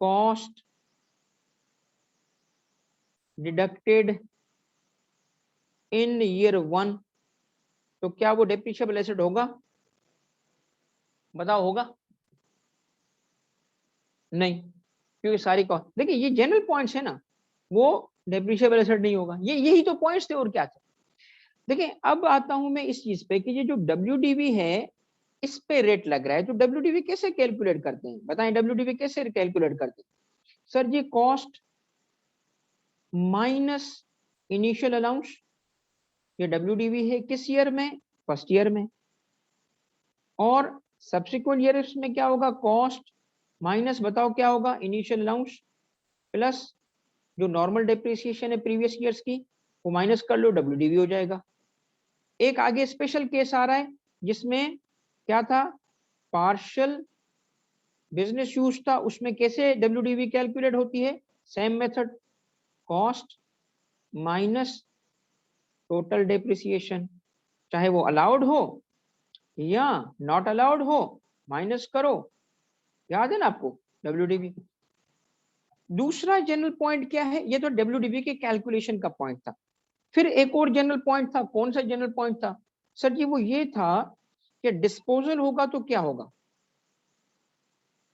Speaker 1: cost deducted in year 1, तो क्या वो डेप्रिशिएबल एसेट होगा? बताओ, होगा? नहीं, क्योंकि सारी कॉस्ट, देखिए ये जनरल पॉइंट्स है ना, वो डेप्रिशिएबल एसेट नहीं होगा। ये यही तो पॉइंट्स थे, और क्या थे। देखिए अब आता हूं मैं इस चीज पे कि ये जो डब्ल्यूडीवी है, इस पे रेट लग रहा है, तो डब्ल्यूडीवी कैसे कैलकुलेट करते हैं? बताएं, डब्ल्यूडीवी कैसे कैलकुलेट करते हैं? सर जी, कॉस्ट माइनस इनिशियल अलाउंस, ये डब्ल्यूडीवी है किस ईयर में? फर्स्ट ईयर में। और सब्सिक्वेंट ईयर्स में क्या होगा? कॉस्ट माइनस, बताओ क्या होगा? इनिशियल अलाउंस प्लस जो नॉर्मल डेप्रिसिएशन है प्रीवियस ईयर्स की, वो माइनस कर लो, डब्ल्यूडीवी हो जाएगा। एक आगे स्पेशल केस आ रहा है, जिसमें क्या था? पार्शियल बिजनेस यूज था, उसमें कैसे डब्ल्यूडीवी कैलकुलेट होती है? Same method, cost minus total depreciation, चाहे वो अलाउड हो या नॉट अलाउड हो, माइनस करो, याद है ना आपको WDV। दूसरा जनरल पॉइंट क्या है, ये तो WDV के कैलकुलेशन का पॉइंट था। फिर एक और जनरल पॉइंट था, कौन सा जनरल पॉइंट था सर जी? वो ये था कि डिस्पोजल होगा तो क्या होगा।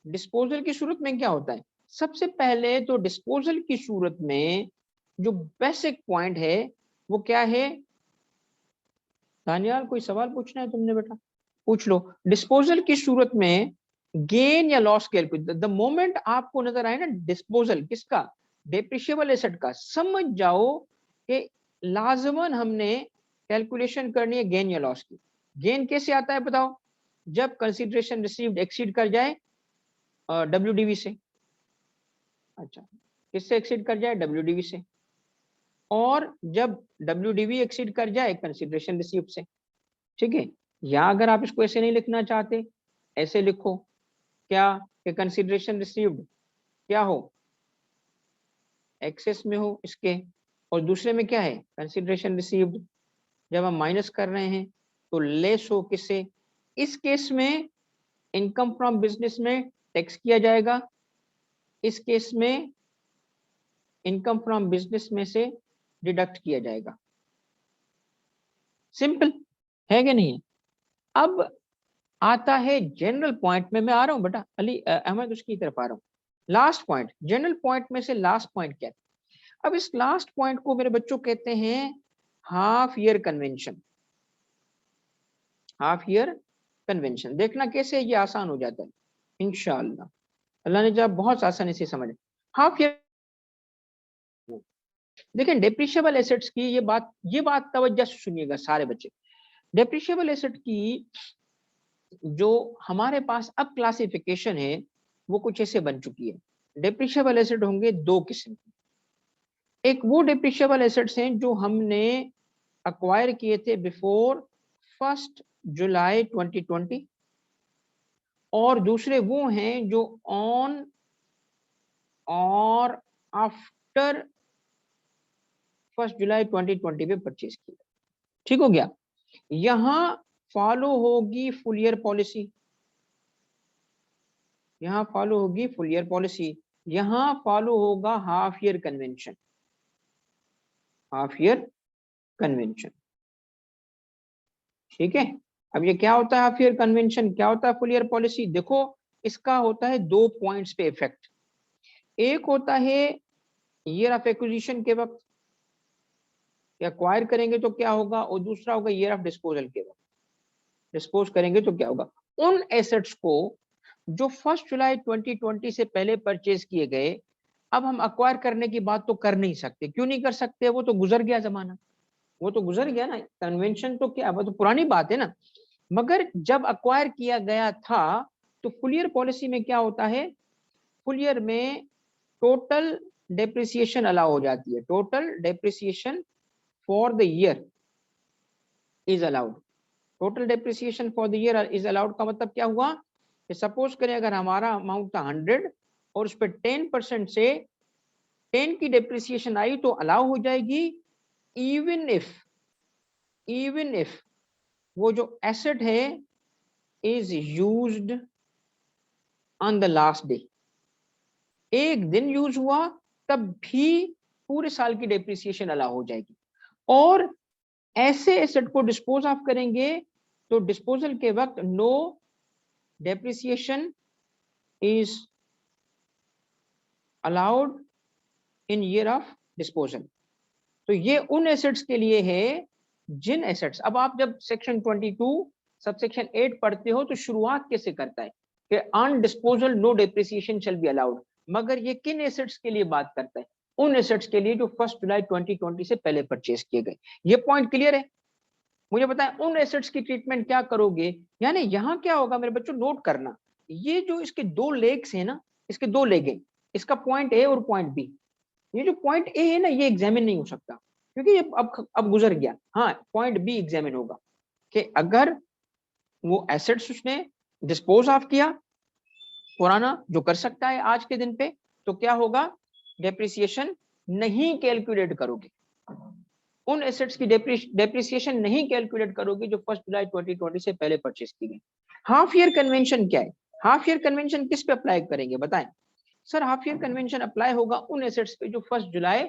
Speaker 1: डिस्पोजल की सूरत में क्या होता है, सबसे पहले तो डिस्पोजल की सूरत में जो बेसिक पॉइंट है वो क्या है। दानियाल कोई सवाल पूछना है तुमने बेटा, पूछ लो। डिस्पोजल की सूरत में गेन या लॉस कैलकुलेट, द मोमेंट आपको नजर आए ना डिस्पोजल किसका, डेप्रिशिएबल एसेट का, समझ जाओ कि लाजमन हमने कैलकुलेशन करनी है गेन या लॉस की। गेन कैसे आता है बताओ, जब कंसीडरेशन रिसीव्ड एक्सीड कर जाए WDV से। अच्छा, किससे एक्सीड कर जाए, WDV से। और जब WDV एक्सीड कर जाए कंसीडरेशन रिसीव्ड से। ठीक है, या अगर आप इसको ऐसे नहीं लिखना चाहते, ऐसे लिखो क्या, कि कंसीडरेशन रिसीव्ड क्या हो, एक्सेस में हो इसके, और दूसरे में क्या है कंसीडरेशन रिसीव्ड, जब हम माइनस कर रहे हैं तो लेस हो किससे, इस केस में इनकम फ्रॉम बिजनेस में टैक्स किया जाएगा, इस केस में इनकम फ्रॉम बिजनेस में से डिडक्ट किया जाएगा। सिंपल है कि नहीं। अब आता है जनरल पॉइंट में, मैं आ रहा हूं बेटा अली अहमद, उसकी तरफ आ रहा हूं। लास्ट पॉइंट, जनरल पॉइंट में से लास्ट पॉइंट क्या है। अब इस लास्ट पॉइंट को मेरे बच्चों कहते हैं half year convention. Half year convention देखना कैसे, ये आसान हो जाता है इंशाअल्लाह, अल्लाह ने जब बहुत आसानी से समझ। हाफ ईयर, देखिए डेप्रिशिएबल एसेट्स की ये बात तवज्जो से सुनिएगा सारे बच्चे। डेप्रिशिएबल एसेट की जो हमारे पास अब क्लासिफिकेशन है वो कुछ ऐसे बन चुकी है। डेप्रिशिएबल एसेट होंगे दो किस्म के, एक वो डेप्रिशिएबल एसेट्स हैं जो हमने अक्वायर किए थे बिफोर 1 जुलाई 2020, और दूसरे वो हैं जो ऑन और आफ्टर 1 जुलाई 2020 में परचेज किया। ठीक हो गया। यहां फॉलो होगी फुल ईयर पॉलिसी, यहां फॉलो होगी फुल ईयर पॉलिसी, यहां फॉलो होगा half year convention, half year convention. ठीक है, अब ये क्या होता है हाफ ईयर कन्वेंशन, क्या होता है फुल ईयर पॉलिसी। देखो इसका होता है 2 पॉइंट्स पे इफेक्ट, एक होता है ईयर ऑफ एक्विजिशन के वक्त एक्वायर करेंगे तो क्या होगा, और दूसरा होगा ईयर ऑफ डिस्पोजल के वक्त डिस्पोज करेंगे तो क्या होगा। उन एसेट्स को जो 1 जुलाई 2020 से पहले परचेज किए गए, अब हम अक्वायर करने की बात तो कर नहीं सकते। क्यों नहीं कर सकते, वो तो गुजर गया जमाना, वो तो गुजर गया ना, कन्वेंशन तो क्या, वो तो पुरानी बात है ना। मगर जब अक्वायर किया गया था तो फुल ईयर पॉलिसी में क्या होता है, फुल ईयर में टोटल डेप्रिसिएशन अलाउ हो जाती है, total depreciation for the year is allowed, total depreciation for the year is allowed का मतलब क्या हुआ कि सपोज करें अगर हमारा अमाउंट था 100 और उस पर 10% से 10 की डेप्रिसिएशन आई तो अलाउ हो जाएगी, इवन इफ वो जो एसेट है is used on the last day, एक दिन यूज हुआ तब भी पूरे साल की डेप्रिसिएशन अलाउ हो जाएगी। और ऐसे एसेट को डिस्पोज ऑफ करेंगे तो डिस्पोजल के वक्त no depreciation is allowed in year of disposal. तो ये उन एसेट्स के लिए है जिन एसेट्स, अब आप जब सेक्शन 22 सबसेक्शन 8 पढ़ते हो तो शुरुआत कैसे करता है कि on disposal no depreciation shall be allowed, मगर ये किन एसेट्स के लिए बात करता है, उन एसेट्स के लिए जो 1 जुलाई 2020 से पहले परचेज किए गए। ये पॉइंट क्लियर है, मुझे पता है उन एसेट्स की ट्रीटमेंट क्या करोगे। यानी यहाँ क्या होगा मेरे बच्चों, नोट करना, ये जो इसके 2 लेग्स है ना, इसके 2 लेग है, इसका पॉइंट ए और पॉइंट बी। ये जो पॉइंट ए है ना ये एग्जामिन नहीं हो सकता क्योंकि ये अब गुजर गया। हाँ, पॉइंट बी एग्जामिन होगा कि अगर वो एसेट्स उसने डिस्पोज ऑफ किया पुराना जो कर सकता है आज के दिन पे, तो क्या होगा, डेप्रिसिएशन नहीं कैलकुलेट करोगे, उन एसेट्स की डेप्रिसिएशन नहीं कैलकुलेट करोगे जो 1 जुलाई 2020 से पहले परचेज की गई। हाफ ईयर कन्वेंशन क्या है, हाफ ईयर कन्वेंशन किस पे अप्लाई करेंगे बताएं sir? Half year convention apply होगा उन एसेट्स पे जो 1 जुलाई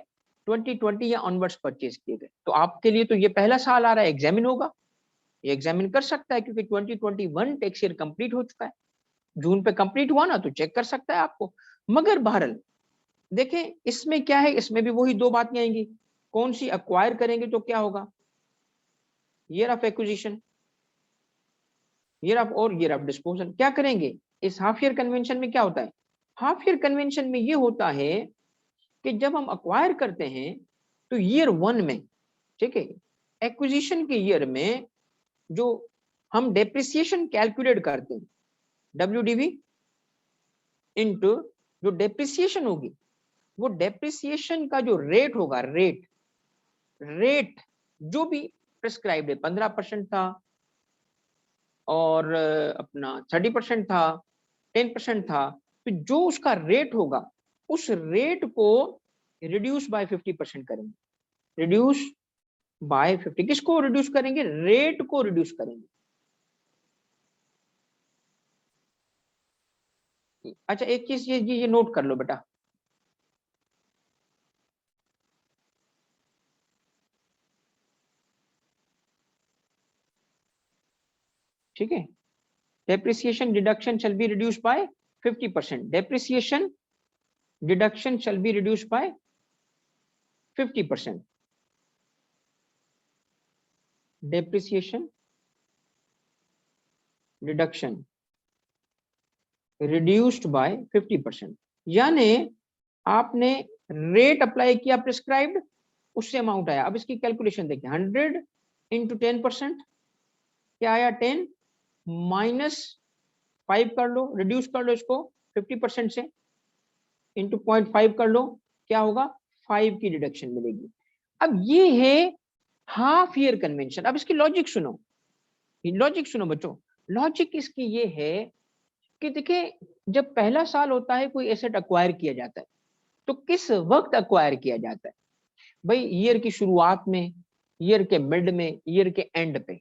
Speaker 1: 2020 या ऑनवर्ड्स परचेज किए गए। तो आपके लिए तो ये पहला साल आ रहा है, एग्जामिन होगा, ये एग्जामिन कर सकता है क्योंकि 2021 टैक्स ईयर कंप्लीट हो चुका है, जून पे कंप्लीट हुआ ना, तो चेक कर सकता है आपको। मगर बहरहाल देखें इसमें क्या है, इसमें भी वही दो बातें आएंगी। कौन सी? अक्वायर करेंगे तो क्या होगा, year of acquisition, year of और ईयर ऑफ डिस्पोजल। क्या करेंगे इस हाफ ईयर कन्वेंशन में? क्या होता है हाफ ईयर कन्वेंशन में? ये होता है कि जब हम अक्वायर करते हैं तो ईयर 1 में, ठीक है, एक्विजिशन के ईयर में जो हम डेप्रिसिएशन कैलकुलेट करते हैं, WDV इनटू जो डेप्रिसिएशन होगी, वो डेप्रिसिएशन का जो रेट होगा, रेट जो भी प्रिस्क्राइब्ड है, 15% था और अपना 30% था, 10% था, तो जो उसका रेट होगा उस रेट को रिड्यूस बाय 50% करेंगे। रिड्यूस बाय 50, किसको रिड्यूस करेंगे? रेट को रिड्यूस करेंगे। अच्छा एक चीज ये नोट कर लो बेटा, ठीक है, depreciation deduction shall be reduced by 50%. Depreciation deduction shall be reduced by 50%. Depreciation deduction reduced by 50%, यानी आपने रेट अप्लाई किया प्रिस्क्राइब्ड, उससे अमाउंट आया। अब इसकी कैलकुलेशन देखिए, 100 इंटू 10%, क्या आया? 10 माइनस 5 कर लो, रिड्यूस कर लो इसको 50% से, इंटू 0.5 कर लो, क्या होगा? 5 की डिडक्शन मिलेगी। अब ये है हाफ ईयर कन्वेंशन। अब इसकी लॉजिक सुनो, लॉजिक सुनो बच्चों। लॉजिक इसकी ये है कि देखिए जब पहला साल होता है कोई एसेट अक्वायर किया जाता है तो किस वक्त अक्वायर किया जाता है भाई? ईयर की शुरुआत में, ईयर के मिड में, ईयर के एंड पे।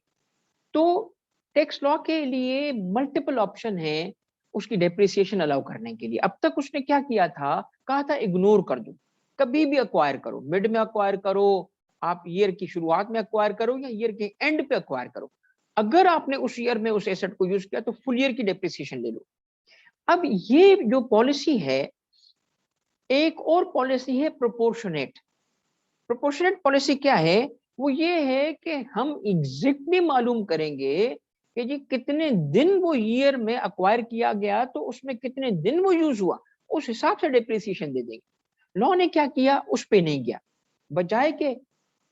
Speaker 1: तो टैक्स लॉ के लिए मल्टीपल ऑप्शन है उसकी डेप्रिसिएशन अलाउ करने के लिए। अब तक उसने क्या किया था, कहा था इग्नोर कर दो, कभी भी अक्वायर करो, मिड में अक्वायर करो, आप ईयर की शुरुआत में अक्वायर करो या ईयर के एंड पे अक्वायर करो, अगर आपने उस ईयर में उस एसेट को यूज किया तो फुल ईयर की डेप्रिसिएशन ले लो। अब ये जो पॉलिसी है, एक और पॉलिसी है प्रोपोर्शनेट। प्रोपोर्शनेट पॉलिसी क्या है? वो ये है कि हम एग्जैक्टली मालूम करेंगे कि जी कितने दिन वो ईयर में अक्वायर किया गया, तो उसमें कितने दिन वो यूज हुआ, उस हिसाब से डेप्रिसिएशन दे देंगे। लॉ ने क्या किया, उस पे नहीं गया, बजाय के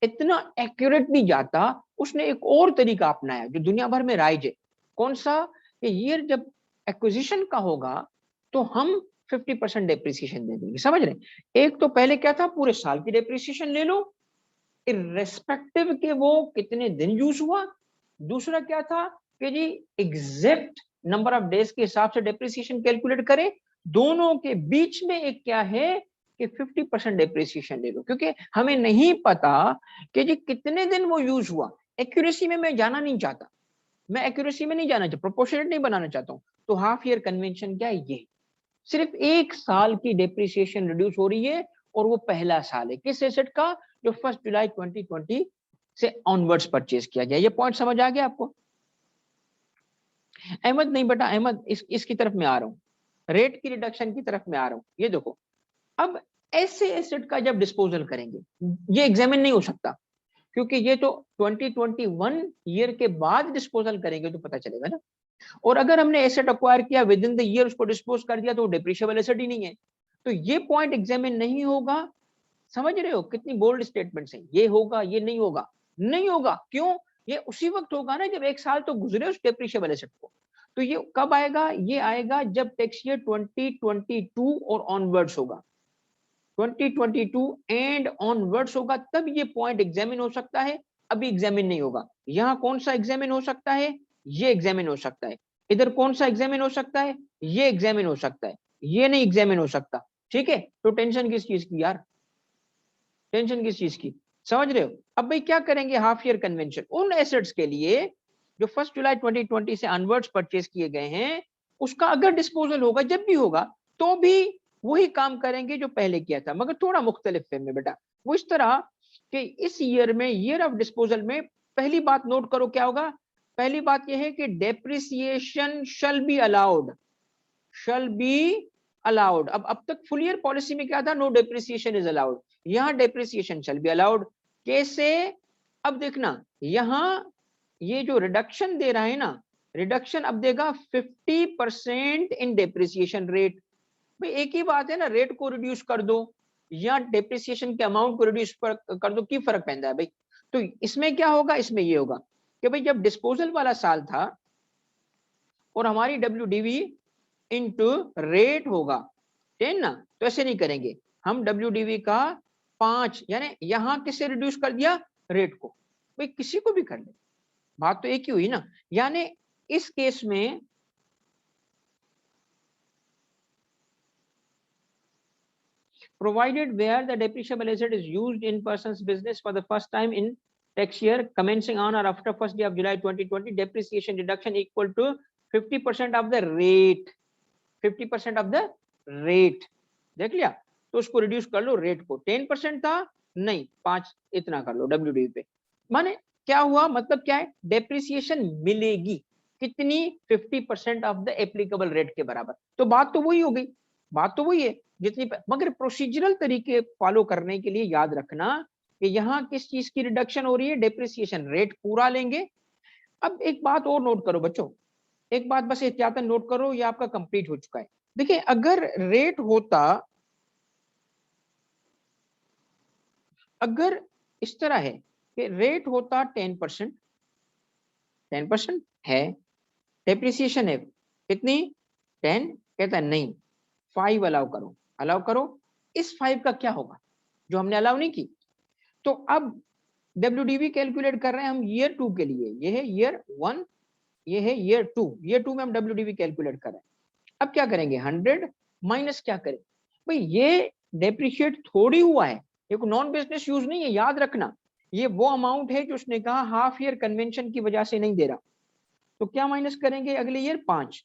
Speaker 1: इतना एक्यूरेट नहीं जाता, उसने एक और तरीका अपनाया जो दुनिया भर में राइज है। कौन सा? कि ईयर जब एक्विजिशन का होगा तो हम 50% डेप्रिसिएशन दे देंगे। समझ रहे? एक तो पहले क्या था, पूरे साल की डेप्रिसिएशन ले लो इर्रेस्पेक्टिव के वो कितने दिन यूज हुआ। दूसरा क्या था कि जी एग्जैक्ट नंबर ऑफ डेज के हिसाब से डेप्रिसिएशन कैलकुलेट करें। दोनों के बीच में एक क्या है कि 50% डेप्रिसिएशन ले लो, क्योंकि हमें नहीं पता कि जी कितने दिन वो यूज हुआ। एक्यूरेसी में मैं जाना नहीं चाहता, मैं एक्यूरेसी में नहीं जाना चाहता, प्रोपोर्शनेट नहीं बनाना चाहता हूं। तो हाफ ईयर कन्वेंशन क्या है? ये सिर्फ एक साल की डेप्रिसिएशन रिड्यूस हो रही है और वो पहला साल है किस एसेट का? जो 1 जुलाई 2020 से ऑनवर्ड्स परचेज किया गया। ये पॉइंट समझ आ गया आपको? अहमद नहीं बेटा, अहमद इसकी तरफ में आ रहा हूँ, रेट की रिडक्शन की तरफ में आ रहा हूँ। ये देखो, अब ऐसे एसेट का जब डिस्पोजल करेंगे, ये एग्जामिन नहीं हो सकता क्योंकि ये तो 2021 ईयर के बाद डिस्पोजल करेंगे तो पता चलेगा ना। और अगर हमने एसेट अक्वायर किया विद इन द ईयर, उसको डिस्पोज कर दिया, तो डेप्रिशिएबल एसेट ही नहीं है, तो ये पॉइंट एग्जामिन नहीं होगा। समझ रहे हो कितनी बोल्ड स्टेटमेंट्स हैं? ये होगा, ये नहीं होगा, नहीं होगा। क्यों? ये उसी वक्त होगा ना जब एक साल तो गुजरे उस डेप्रिशिएबल एसेट को। तो ये कब आएगा? ये आएगा जब टैक्स ईयर 2022 और ऑनवर्ड्स होगा, 2022 एंड ऑनवर्ड्स होगा, तब ये पॉइंट एग्जामिन हो सकता है। अभी एग्जामिन नहीं होगा। यहाँ कौन सा एग्जामिन हो सकता है? ये एग्जामिन हो सकता है। इधर कौन सा एग्जामिन हो सकता है? ये एग्जामिन हो सकता है। ये नहीं एग्जामिन हो सकता। ठीक है, तो टेंशन किस चीज की यार, टेंशन किस चीज की? समझ रहे हो? अब भाई क्या करेंगे, हाफ ईयर कन्वेंशन उन एसेट्स के लिए जो 1 जुलाई 2020 से अनवर्ड्स परचेज किए गए हैं, उसका अगर डिस्पोजल होगा, जब भी होगा, तो भी वही काम करेंगे जो पहले किया था, मगर थोड़ा मुख्तलिफ वे में बेटा। वो इस तरह कि इस ईयर में, ईयर ऑफ डिस्पोजल में, पहली बात नोट करो क्या होगा। पहली बात यह है कि depreciation shall be allowed, shell be allowed. अब तक फुल ईयर पॉलिसी में क्या था, नो डेप्रिसिएशन इज अलाउड, यहां डेप्रिसिएशन शैल बी अलाउड। कैसे, अब देखना यहां ये जो रिडक्शन दे रहा है ना, रिडक्शन अब देगा 50% इन डेप्रिसिएशन रेट। भाई एक ही बात है ना, रेट को रिड्यूस कर दो या डेप्रिसिएशन के अमाउंट को रिड्यूस कर दो, की फर्क पैदा है भाई। तो इसमें क्या होगा, इसमें ये होगा कि भाई जब डिस्पोजल वाला साल था और हमारी WDV इनटू रेट होगा 10 ना, तो ऐसे नहीं करेंगे हम, WDV का 5 यानी यहां किससे रिड्यूस कर दिया, रेट को। भाई किसी को भी कर ले, बात तो एक ही हुई ना। यानी इस केस में provided where the depreciable asset is used in person's business for the first time in tax year commencing on or after 1st day of July 2020, depreciation deduction equal to 50% of the rate, 50% of the rate। देख लिया, तो उसको रिड्यूस कर लो, रेट को 10% था, नहीं 5 इतना कर लो WDV पे। माने क्या हुआ, मतलब क्या है, डेप्रिसिएशन मिलेगी कितनी, 50% ऑफ द एप्लीकेबल रेट के बराबर। तो बात तो वही हो गई, बात तो वही है जितनी, मगर प्रोसीजरल तरीके फॉलो करने के लिए याद रखना कि यहाँ किस चीज की रिडक्शन हो रही है, डेप्रिसिएशन रेट पूरा लेंगे। अब एक बात और नोट करो बच्चों, एक बात बस एहतियातन नोट करो, ये आपका कंप्लीट हो चुका है। देखिए अगर रेट होता, अगर इस तरह है कि रेट होता 10%, 10% है, डेप्रिसिएशन है कितनी 10, कहता है नहीं 5 अलाउ करो, अलाउ करो। इस 5 का क्या होगा जो हमने अलाउ नहीं की। तो अब WDV कैलकुलेट कर रहे हैं हम ईयर 2 के लिए, ये है ईयर 1, ये है ईयर 2, ईयर 2 में हम WDV कैलकुलेट कर रहे हैं। अब क्या करेंगे, 100 माइनस क्या करें, भाई ये डेप्रिशिएट थोड़ी हुआ है, ये कोई नॉन बिजनेस यूज नहीं है, याद रखना ये वो अमाउंट है जो उसने कहा हाफ ईयर कन्वेंशन की वजह से नहीं दे रहा। तो क्या माइनस करेंगे अगले ईयर 5,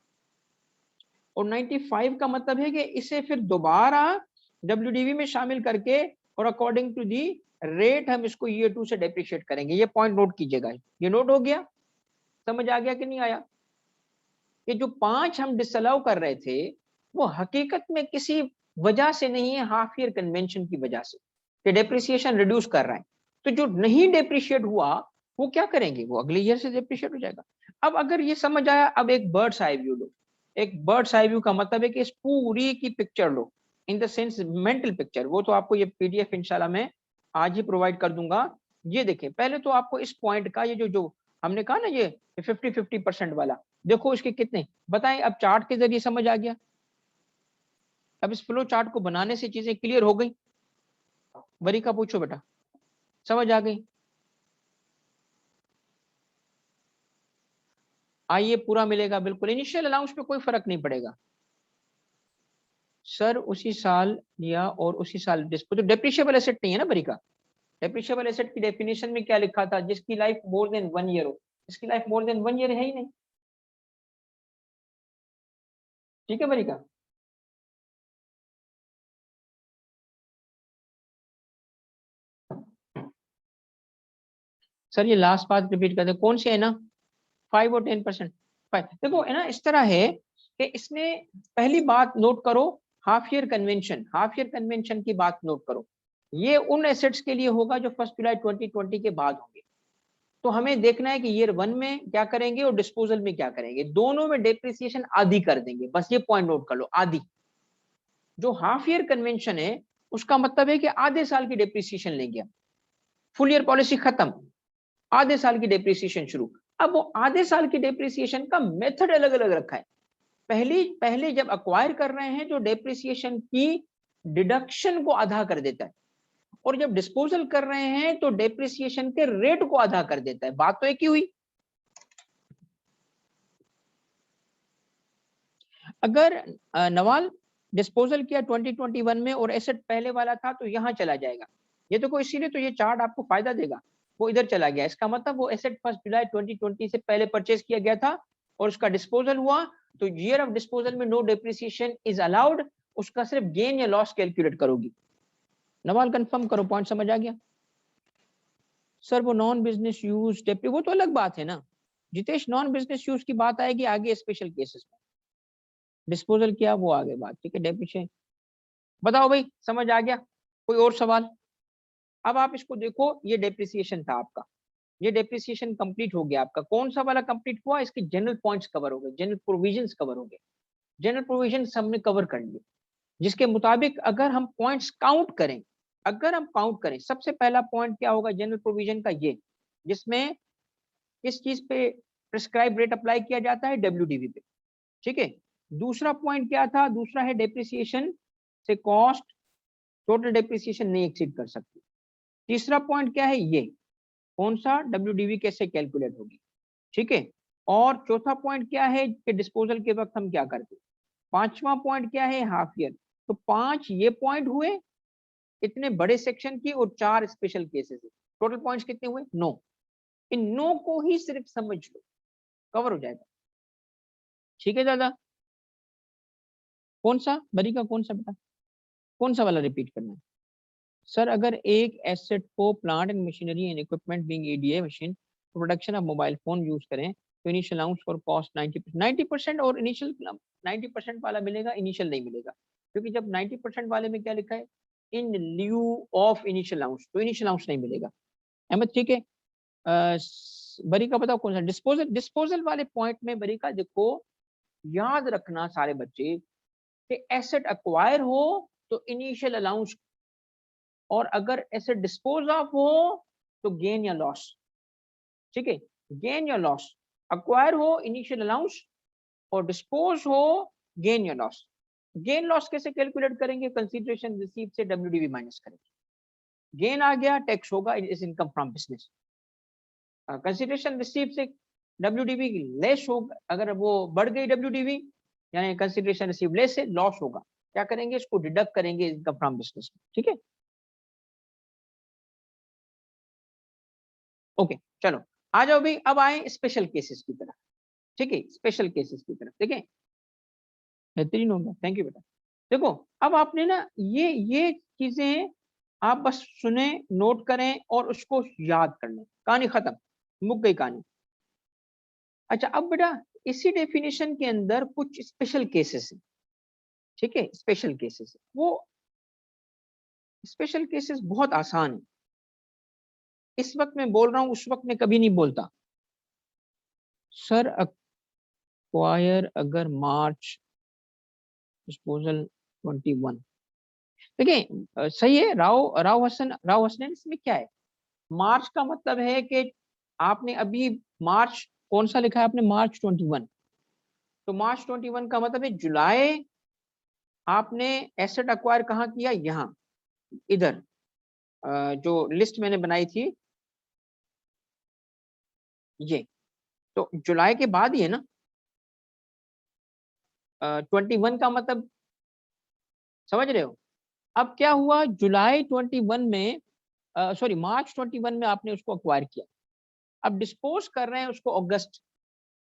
Speaker 1: और 95 का मतलब है कि इसे फिर दोबारा WDV में शामिल करके और अकॉर्डिंग टू दी रेट हम इसको ईयर 2 से डेप्रिशिएट करेंगे। ये पॉइंट नोट कीजिएगा, ये नोट हो गया, समझ आ गया कि नहीं आया। कि जो 5 हम डिसअलाउ कर रहे थे वो हकीकत में किसी वजह से नहीं है, हाफ ईयर कन्वेंशन की वजह से, कि डेप्रिसिएशन रिड्यूस कर रहा है। तो जो नहीं डेप्रिशिएट हुआ वो क्या करेंगे, वो अगले ईयर से डेप्रिशिएट हो जाएगा। अब अगर ये समझ आया, अब एक बर्ड्स आई व्यू लो। एक बर्ड्स आई व्यू का मतलब है कि इस पूरी की picture low, in the sense mental picture. वो तो आपको ये PDF इंशाल्लाह मैं आज ही प्रोवाइड कर दूंगा। ये देखें, पहले तो आपको इस पॉइंट का, ये जो हमने कहा ना, ये 50-50% वाला, देखो इसके कितने बताएं। अब चार्ट के जरिए समझ आ गया, अब इस फ्लो चार्ट को बनाने से चीजें क्लियर हो गई। वरीका पूछो बेटा, समझ आ गई। आइए, पूरा मिलेगा बिल्कुल, इनिशियल अलाउंस पे कोई फर्क नहीं पड़ेगा सर, उसी साल लिया और उसी साल डिस्पोज। तो डेप्रिशिएबल एसेट नहीं है ना वरीका, डेप्रिशिएबल एसेट की डेफिनेशन में क्या लिखा था, जिसकी लाइफ मोर देन 1 ईयर हो। इसकी लाइफ मोर देन 1 ईयर है ही नहीं, ठीक है वरीका। सर ये लास्ट बात रिपीट करते, कौन से है ना, 5 और 10%। देखो है ना, इस तरह है कि इसमें पहली बात नोट करो, half year convention, half year convention की बात नोट करो। ये उन एसेट्स के लिए होगा जो 1 जुलाई 2020 के बाद होंगे। तो हमें देखना है कि ईयर 1 में क्या करेंगे और डिस्पोजल में क्या करेंगे, दोनों में डेप्रिसिएशन आधी कर देंगे, बस ये पॉइंट नोट कर लो, आधी। जो हाफ ईयर कन्वेंशन है उसका मतलब है कि आधे साल की डेप्रिसिएशन लेंगे हम, फुल ईयर पॉलिसी खत्म, आधे साल की डेप्रिसिएशन शुरू। अब वो आधे साल की डेप्रिसिएशन का मेथड अलग अलग रखा है। पहले जब अक्वायर कर रहे हैं तो डेप्रिसिएशन की डिडक्शन को आधा कर देता है, और जब डिस्पोजल कर रहे हैं तो डेप्रिसिएशन के रेट को आधा कर देता है। बात तो एक ही हुई। अगर नवाल डिस्पोजल किया 2021 में और एसेट पहले वाला था तो यहां चला जाएगा, ये तो कोई, इसीलिए तो ये चार्ट आपको फायदा देगा, वो इधर चला गया। इसका मतलब वो एसेट 1 जुलाई 2020 से पहले परचेज किया गया था और उसका डिस्पोजल हुआ तो ईयर ऑफ डिस्पोजल में नो डेप्रिसिएशन इज अलाउड, उसका सिर्फ गेन या लॉस कैलकुलेट करोगी। नवाल कंफर्म करो, पॉइंट समझ आ गया? सर वो नॉन बिजनेस यूज वो तो अलग बात है ना जितेश, नॉन बिजनेस यूज की बात आएगी आगे स्पेशल केसेस में, डिस्पोजल किया वो आगे बात, ठीक है। डेप्रिसिएशन बताओ भाई, समझ आ गया? कोई और सवाल? अब आप इसको देखो, ये डेप्रिसिएशन था आपका, ये डेप्रिसिएशन कंप्लीट हो गया आपका। कौन सा वाला कंप्लीट हुआ? इसके जनरल पॉइंट्स कवर हो गए, जनरल प्रोविजंस कवर हो गए, जनरल प्रोविजंस हमने कवर कर लिए, जिसके मुताबिक अगर हम पॉइंट्स काउंट करें, अगर हम काउंट करें, सबसे पहला पॉइंट क्या होगा जनरल प्रोविजन का? ये जिसमें किस चीज पे प्रिस्क्राइब रेट अप्लाई किया जाता है? डब्ल्यूडीवी पे, ठीक है। दूसरा पॉइंट क्या था? दूसरा है डेप्रिसिएशन से कॉस्ट टोटल डेप्रिसिएशन नहीं एक्सीड कर सकती। तीसरा पॉइंट क्या है? ये कौन सा? डब्ल्यूडीवी कैसे कैलकुलेट होगी, ठीक है। और चौथा पॉइंट क्या है कि डिस्पोजल के वक्त हम क्या करते हैं। पांचवा पॉइंट क्या है? Half year. तो 5 ये पॉइंट हुए इतने बड़े सेक्शन की और 4 स्पेशल केसेस। टोटल पॉइंट्स कितने हुए? 9। इन 9 को ही सिर्फ समझ लो, कवर हो जाएगा, ठीक है दादा। कौन सा बरी का, कौन सा बेटा, कौन सा वाला रिपीट करना है? सर अगर एक एसेट को plant and machinery and equipment being ADA machine production of mobile phone use करें तो इनिशियल अलाउंस फॉर कॉस्ट 90% और इनिशियल 90% वाला मिलेगा, इनिशियल नहीं मिलेगा, क्योंकि जब 90% वाले में क्या लिखा है? इन ल्यू ऑफ इनिशियल अलाउंस, तो इनिशियल अलाउंस नहीं मिलेगा। अहमद ठीक है। बरी का बताओ कौन सा? डिस्पोजल। डिस्पोजल वाले पॉइंट में बरी का देखो, याद रखना सारे बच्चे कि एसेट अक्वायर हो तो इनिशियल अलाउंस, और अगर एसेट डिस्पोज ऑफ हो तो गेन या लॉस, ठीक है। गेन या लॉस, अक्वायर हो इनिशियल अलाउंस और डिस्पोज हो गेन या लॉस। गेन लॉस कैसे कैलकुलेट करेंगे? कंसीडरेशन रिसीव से डब्ल्यूडीवी माइनस करेंगे। गेन आ गया, टैक्स होगा, is income from business. Consideration receive से डब्ल्यूडीवी लेस होगा, अगर वो बढ़ गई डब्ल्यूडीवी यानी कंसीडरेशन रिसीव लेस से लॉस होगा, क्या करेंगे? इसको डिडक्ट करेंगे इनकम फ्रॉम बिजनेस, ठीक है। ओके चलो आ जाओ भाई, अब आए स्पेशल केसेस की तरफ, ठीक है। स्पेशल केसेस की तरफ देखें, बेहतरीन होगा, थैंक यू बेटा। देखो अब आपने ना ये चीजें आप बस सुने, नोट करें और उसको याद कर लें, कहानी खत्म, मुक गई कहानी। अच्छा अब बेटा इसी डेफिनेशन के अंदर कुछ स्पेशल केसेस हैं, ठीक है। स्पेशल केसेस, वो स्पेशल केसेस बहुत आसान है। इस वक्त मैं बोल रहा हूं, उस वक्त मैं कभी नहीं बोलता। सर अक्वायर अगर मार्च डिस्पोजल 21, देखिए सही है। राव हसन इसमें क्या है? मार्च का मतलब है कि आपने अभी मार्च कौन सा लिखा है आपने? मार्च 21। तो मार्च 21 का मतलब है जुलाई आपने एसेट अक्वायर कहाँ किया? यहाँ इधर जो लिस्ट मैंने बनाई थी ये, तो जुलाई के बाद ही है ना। 21 का मतलब समझ रहे हो? अब क्या हुआ? जुलाई 21 में सॉरी मार्च 21 में आपने उसको अक्वायर किया, अब डिस्पोज कर रहे हैं उसको अगस्त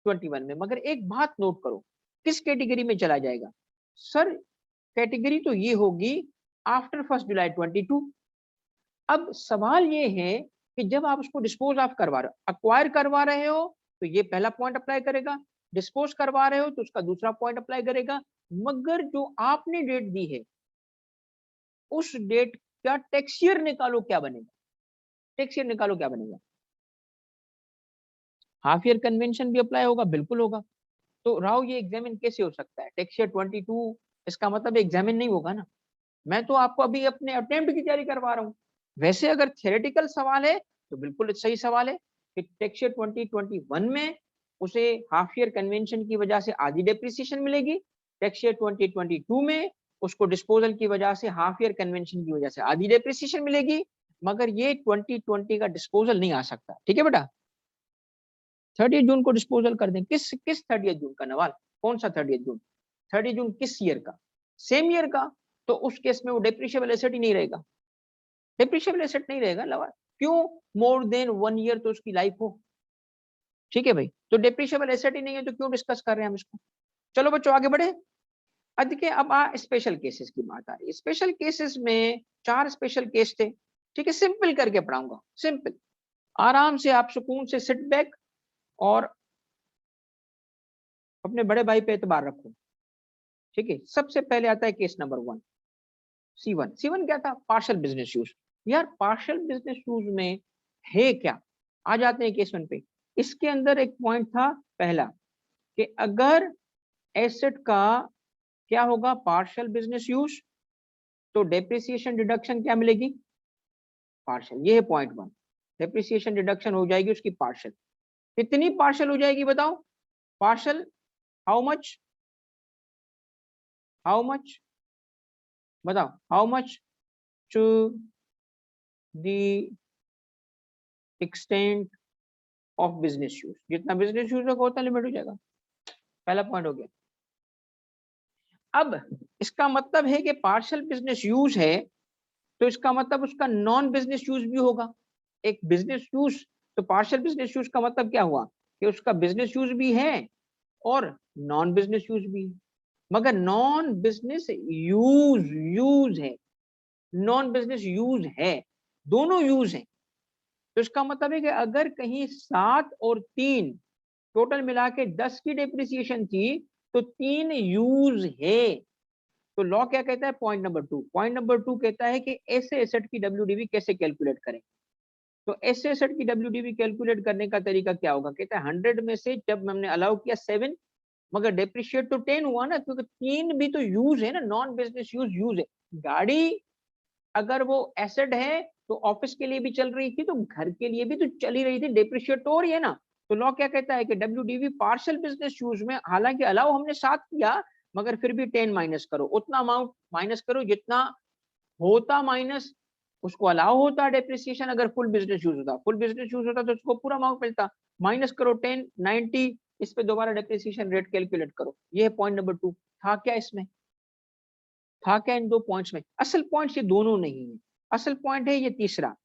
Speaker 1: 21 में। मगर एक बात नोट करो, किस कैटेगरी में चला जाएगा? सर कैटेगरी तो ये होगी आफ्टर 1 जुलाई 22। अब सवाल ये है कि जब आप उसको डिस्पोज ऑफ करवा रहे हो, अक्वायर करवा रहे हो तो ये पहला पॉइंट अप्लाई करेगा, डिस्पोज करवा रहे हो तो उसका दूसरा पॉइंट अप्लाई करेगा। मगर जो आपने डेट दी है उस डेट का टैक्स ईयर निकालो, क्या बनेगा? टैक्स ईयर निकालो, क्या बनेगा? हाफ ईयर कन्वेंशन भी अप्लाई होगा, बिल्कुल होगा। तो राव ये एग्जामिन कैसे हो सकता है? टैक्स ईयर 22, इसका मतलब एग्जामिन नहीं होगा ना। मैं तो आपको अभी अपने अटेम्प्ट की तैयारी करवा रहा हूँ। वैसे अगर थियोरेटिकल सवाल है तो बिल्कुल सही सवाल है कि टैक्स ईयर 2021 में उसे हाफ ईयर कन्वेंशन की वजह से आधी डेप्रिसिएशन मिलेगी, टैक्स ईयर 2022 में उसको डिस्पोजल की वजह से हाफ ईयर कन्वेंशन की वजह से आधी डेप्रिसिएशन मिलेगी। मगर ये 2020 का डिस्पोजल नहीं आ सकता, ठीक है बेटा। 30 जून को डिस्पोजल कर दें। किस किस 30 जून का नवाल? कौन सा 30 जून? 30 जून किस ईयर का? सेम ईयर का। तो उस केस में वो डेप्रिशिएबल एसेट ही नहीं रहेगा, डेप्रिशिएबल एसेट नहीं रहेगा नवाल। क्यों? मोर देन 1 ईयर तो उसकी लाइफ हो, ठीक है भाई। तो डेप्रिशिएबल एसेट ही नहीं है तो क्यों डिस्कस कर रहे हैं हम इसको? चलो बच्चों आगे बढ़े। अब देखिए, अब स्पेशल केसेस की बात आ रही है। स्पेशल केसेस में 4 स्पेशल केस थे, ठीक है, सिंपल करके पढ़ाऊंगा, सिंपल, आराम से आप सुकून से सिट बैक और अपने बड़े भाई पे एतबार रखो, ठीक है। सबसे पहले आता है केस नंबर 1, C1। C1 क्या था? Partial business use. यार पार्शियल बिजनेस यूज में है क्या? आ जाते हैं केस 1 पे। इसके अंदर एक पॉइंट था पहला, कि अगर एसेट का क्या होगा, पार्शियल बिजनेस यूज, तो डेप्रिसिएशन डिडक्शन क्या मिलेगी? पार्शियल। ये है पॉइंट 1, डेप्रिसिएशन डिडक्शन हो जाएगी उसकी पार्शियल। कितनी पार्शियल हो जाएगी बताओ? Partial how much? How much बताओ, how much to the extent of business use, जितना बिजनेस यूज होगा उतना लिमिट हो जाएगा। पहला पॉइंट हो गया। अब इसका मतलब है कि पार्शियल बिजनेस यूज है, तो इसका मतलब उसका नॉन बिजनेस यूज भी होगा। एक बिजनेस यूज, तो पार्शियल बिजनेस यूज का मतलब क्या हुआ कि उसका बिजनेस यूज भी है और नॉन बिजनेस यूज भी है। मगर नॉन बिजनेस यूज यूज है, नॉन बिजनेस यूज है, दोनों यूज है। तो इसका मतलब है कि अगर कहीं 7 और 3 टोटल मिला के 10 की डेप्रिसिएशन थी, तो 3 यूज है। तो लॉ क्या कहता है? पॉइंट नंबर 2, पॉइंट नंबर 2 कहता है कि ऐसे एसेट की डब्ल्यूडीवी कैसे कैलकुलेट करें। तो ऐसे एसेट की डब्ल्यूडीवी कैलकुलेट करने का तरीका क्या होगा? कहता है 100 में से जब हमने अलाउ किया 7, मगर डेप्रिशिएट तो 10 हुआ ना, क्योंकि 3 भी तो यूज है ना, नॉन बिजनेस यूज यूज है। गाड़ी अगर वो एसेट है तो ऑफिस के लिए भी चल रही थी, तो घर के लिए भी तो चली रही थी, डेप्रिशिएट तो हो रही है ना। तो लॉ क्या कहता है कि डब्ल्यूडीवी पार्शियल बिजनेस यूज में हालांकि अलाउ हमने 7 किया, मगर फिर भी 10 माइनस करो, उतना अमाउंट माइनस करो जितना होता माइनस उसको अलाउ होता डेप्रिसिएशन। अगर फुल बिजनेस यूज होता, फुल बिजनेस यूज होता तो उसको पूरा अमाउंट मिलता, माइनस करो 10, 90, इस पे दोबारा डेप्रिसिएशन रेट कैलकुलेट करो। ये है पॉइंट नंबर 2। था क्या इसमें? था क्या इन 2 पॉइंट्स में? असल पॉइंट ये दोनों नहीं है, असल पॉइंट है ये तीसरा।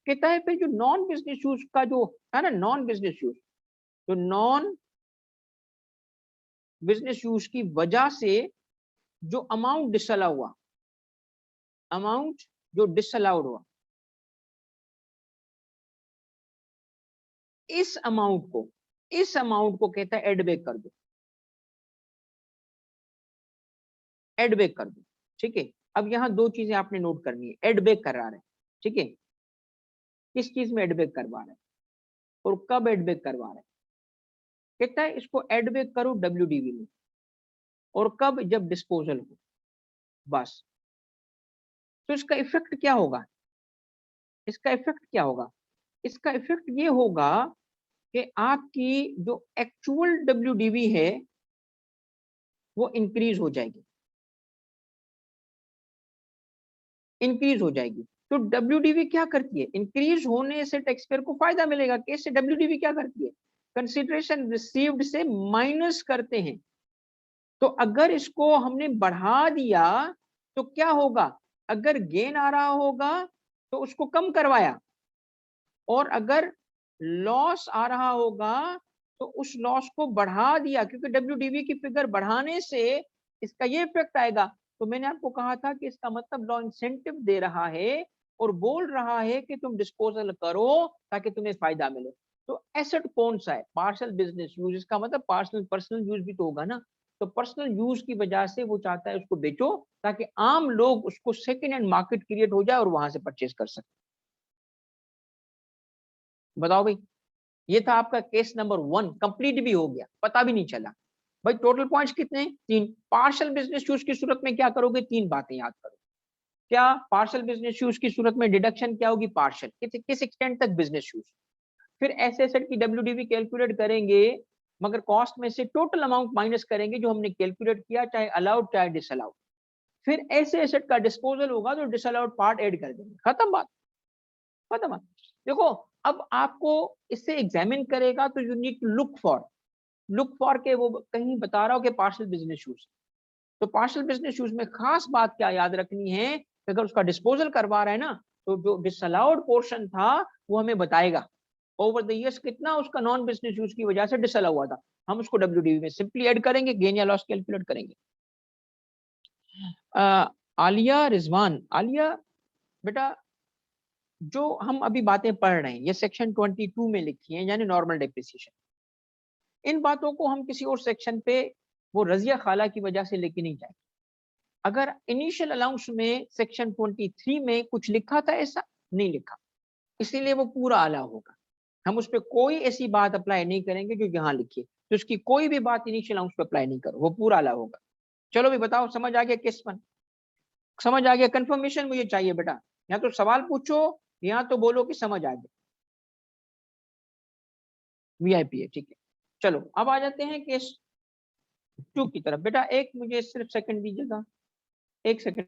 Speaker 1: कहता है फिर जो नॉन बिजनेस यूज का जो है ना, नॉन बिजनेस यूज, तो नॉन बिजनेस यूज की वजह से जो अमाउंट डिसअलाउ हुआ, अमाउंट जो डिसअलाउड हुआ, इस अमाउंट को कहता है एड बैक कर दो, एड बैक कर दो, ठीक है। अब यहाँ 2 चीजें आपने नोट करनी है, एड बैक करा रहे हैं, ठीक है, किस चीज में एड बैक करवा रहे हैं और कब एड बैक करवा रहे हैं। कहता है इसको एड बैक करो डब्ल्यूडीवी में, और कब? जब डिस्पोजल हो, बस। तो इसका इफेक्ट क्या होगा? इसका इफेक्ट क्या होगा? इसका इफेक्ट ये होगा कि आपकी जो एक्चुअल डब्ल्यूडीवी है वो इंक्रीज हो जाएगी, इंक्रीज हो जाएगी। तो डब्ल्यूडीवी क्या करती है? इंक्रीज होने से टैक्स पेयर को फायदा मिलेगा। कैसे? डब्ल्यूडीवी क्या करती है? कंसिडरेशन रिसीव्ड से माइनस करते हैं। तो अगर इसको हमने बढ़ा दिया तो क्या होगा? अगर गेन आ रहा होगा तो उसको कम करवाया, और अगर लॉस आ रहा होगा तो उस लॉस को बढ़ा दिया, क्योंकि डब्ल्यूडीवी की फिगर बढ़ाने से इसका ये इफेक्ट आएगा। तो मैंने आपको कहा था कि इसका मतलब लॉ इंसेंटिव दे रहा है और बोल रहा है कि तुम डिस्पोजल करो ताकि तुम्हें फायदा मिले। तो एसेट कौन सा है? Partial business use. इसका मतलब पार्शियल पर्सनल यूज भी तो होगा ना। तो पर्सनल यूज की वजह से वो चाहता है उसको बेचो, ताकि आम लोग उसको सेकेंड हैंड मार्केट क्रिएट हो जाए और वहां से परचेज कर सके। बताओ भाई, ये था आपका केस नंबर 1, कंप्लीट भी हो गया, पता भी नहीं चला। भाई टोटल पॉइंट्स कितने हैं? 3। पार्शियल बिजनेस यूज की सूरत में क्या करोगे? 3 बातें याद करो। क्या? पार्शियल बिजनेस यूज की सूरत में डिडक्शन क्या होगी? पार्शियल, किस एक्सटेंट तक बिजनेस यूज। फिर ऐसे एसेट की डब्ल्यूडीवी कैलकुलेट करेंगे, मगर कॉस्ट में से टोटल अमाउंट माइनस करेंगे जो हमने कैलकुलेट किया, चाहे अलाउड चाहे डिसअलाउड। फिर ऐसे एसेट का डिस्पोजल होगा तो डिसअलाउड पार्ट ऐड कर देंगे, खत्म बात, खत्म बात। देखो, अब आपको इससे एग्जामिन करेगा तो you need to look for के वो कहीं बता रहा हो कि पार्शियल बिजनेस यूज। तो पार्शियल बिजनेस यूज में खास बात क्या याद रखनी है कि अगर उसका डिस्पोजल करवा रहा है ना, तो जो डिसअलाउड पोर्शन था वो हमें बताएगा ओवर द ईयर्स कितना उसका नॉन बिजनेस यूज की वजह से डिसअलाउ हुआ था। हम उसको WDV में सिंपली ऐड करेंगे, गेन या लॉस कैलकुलेट करेंगे। आलिया रिजवान, आलिया बेटा जो हम अभी बातें पढ़ रहे हैं ये सेक्शन 22 में लिखी है, यानी नॉर्मल डेप्रिसिएशन। इन बातों को हम किसी और सेक्शन पे वो रजिया खाला की वजह से लेके नहीं जाएंगे। अगर इनिशियल अलाउंस में सेक्शन 23 में कुछ लिखा था, ऐसा नहीं लिखा, इसीलिए वो पूरा आला होगा। हम उस पर कोई ऐसी बात अप्लाई नहीं करेंगे जो यहाँ लिखी है, तो उसकी कोई भी बात इनिशियल अलाउंस पे अप्लाई नहीं करो, वो पूरा आला होगा। चलो भी बताओ, समझ आ गया केस वन? समझ आ गया? कंफर्मेशन मुझे चाहिए बेटा, या तो सवाल पूछो या तो बोलो कि समझ आ गया। VIP है, ठीक है। चलो अब आ जाते हैं केस 2 की तरफ। बेटा एक मुझे सिर्फ सेकंड दीजिएगा, एक सेकंड।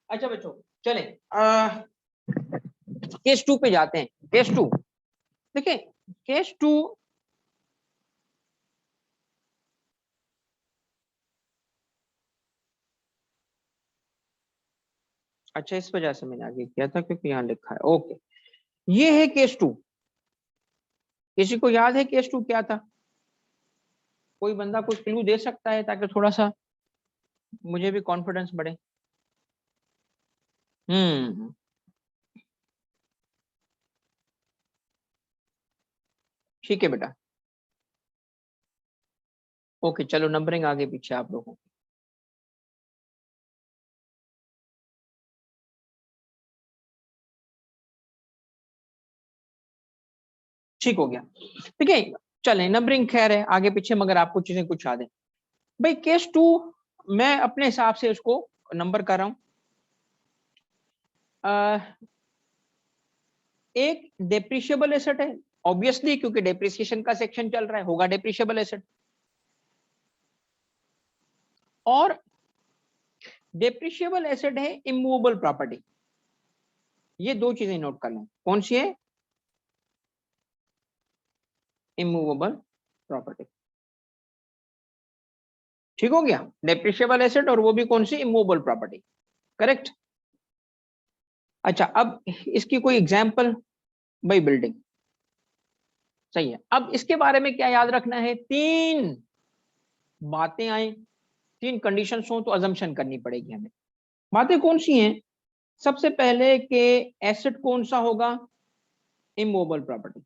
Speaker 1: अच्छा बच्चों चलें, केस 2 पे जाते हैं। केस 2 देखिए, केस 2 अच्छा इस वजह से मैंने आगे किया था क्योंकि यहाँ लिखा है। ओके, ये है केस 2। किसी को याद है केस 2 क्या था? कोई बंदा कुछ क्लू दे सकता है ताकि थोड़ा सा मुझे भी कॉन्फिडेंस बढ़े? हम्म, ठीक है बेटा। ओके चलो, नंबरिंग आगे पीछे आप लोगों की। ठीक हो गया, ठीक है। चलें, नंबरिंग खैर है आगे पीछे, मगर आपको चीजें कुछ याद है। भाई केस 2 मैं अपने हिसाब से उसको नंबर कर रहा हूं। एक डेप्रिशिएबल एसेट है ऑब्वियसली, क्योंकि डेप्रिसिएशन का सेक्शन चल रहा है, होगा डेप्रिशिएबल एसेट। और डेप्रिशिएबल एसेट है इमूवेबल प्रॉपर्टी। ये दो चीजें नोट कर लें, कौन सी है? Immovable property. ठीक हो गया, डेप्रिशिएबल एसेट और वो भी कौन सी? Immovable property, correct. अच्छा अब इसकी कोई एग्जांपल? भाई बिल्डिंग, सही है। अब इसके बारे में क्या याद रखना है? तीन बातें आए, तीन कंडीशंस हो तो अजम्पशन करनी पड़ेगी हमें। बातें कौन सी हैं? सबसे पहले के एसेट कौन सा होगा? Immovable property.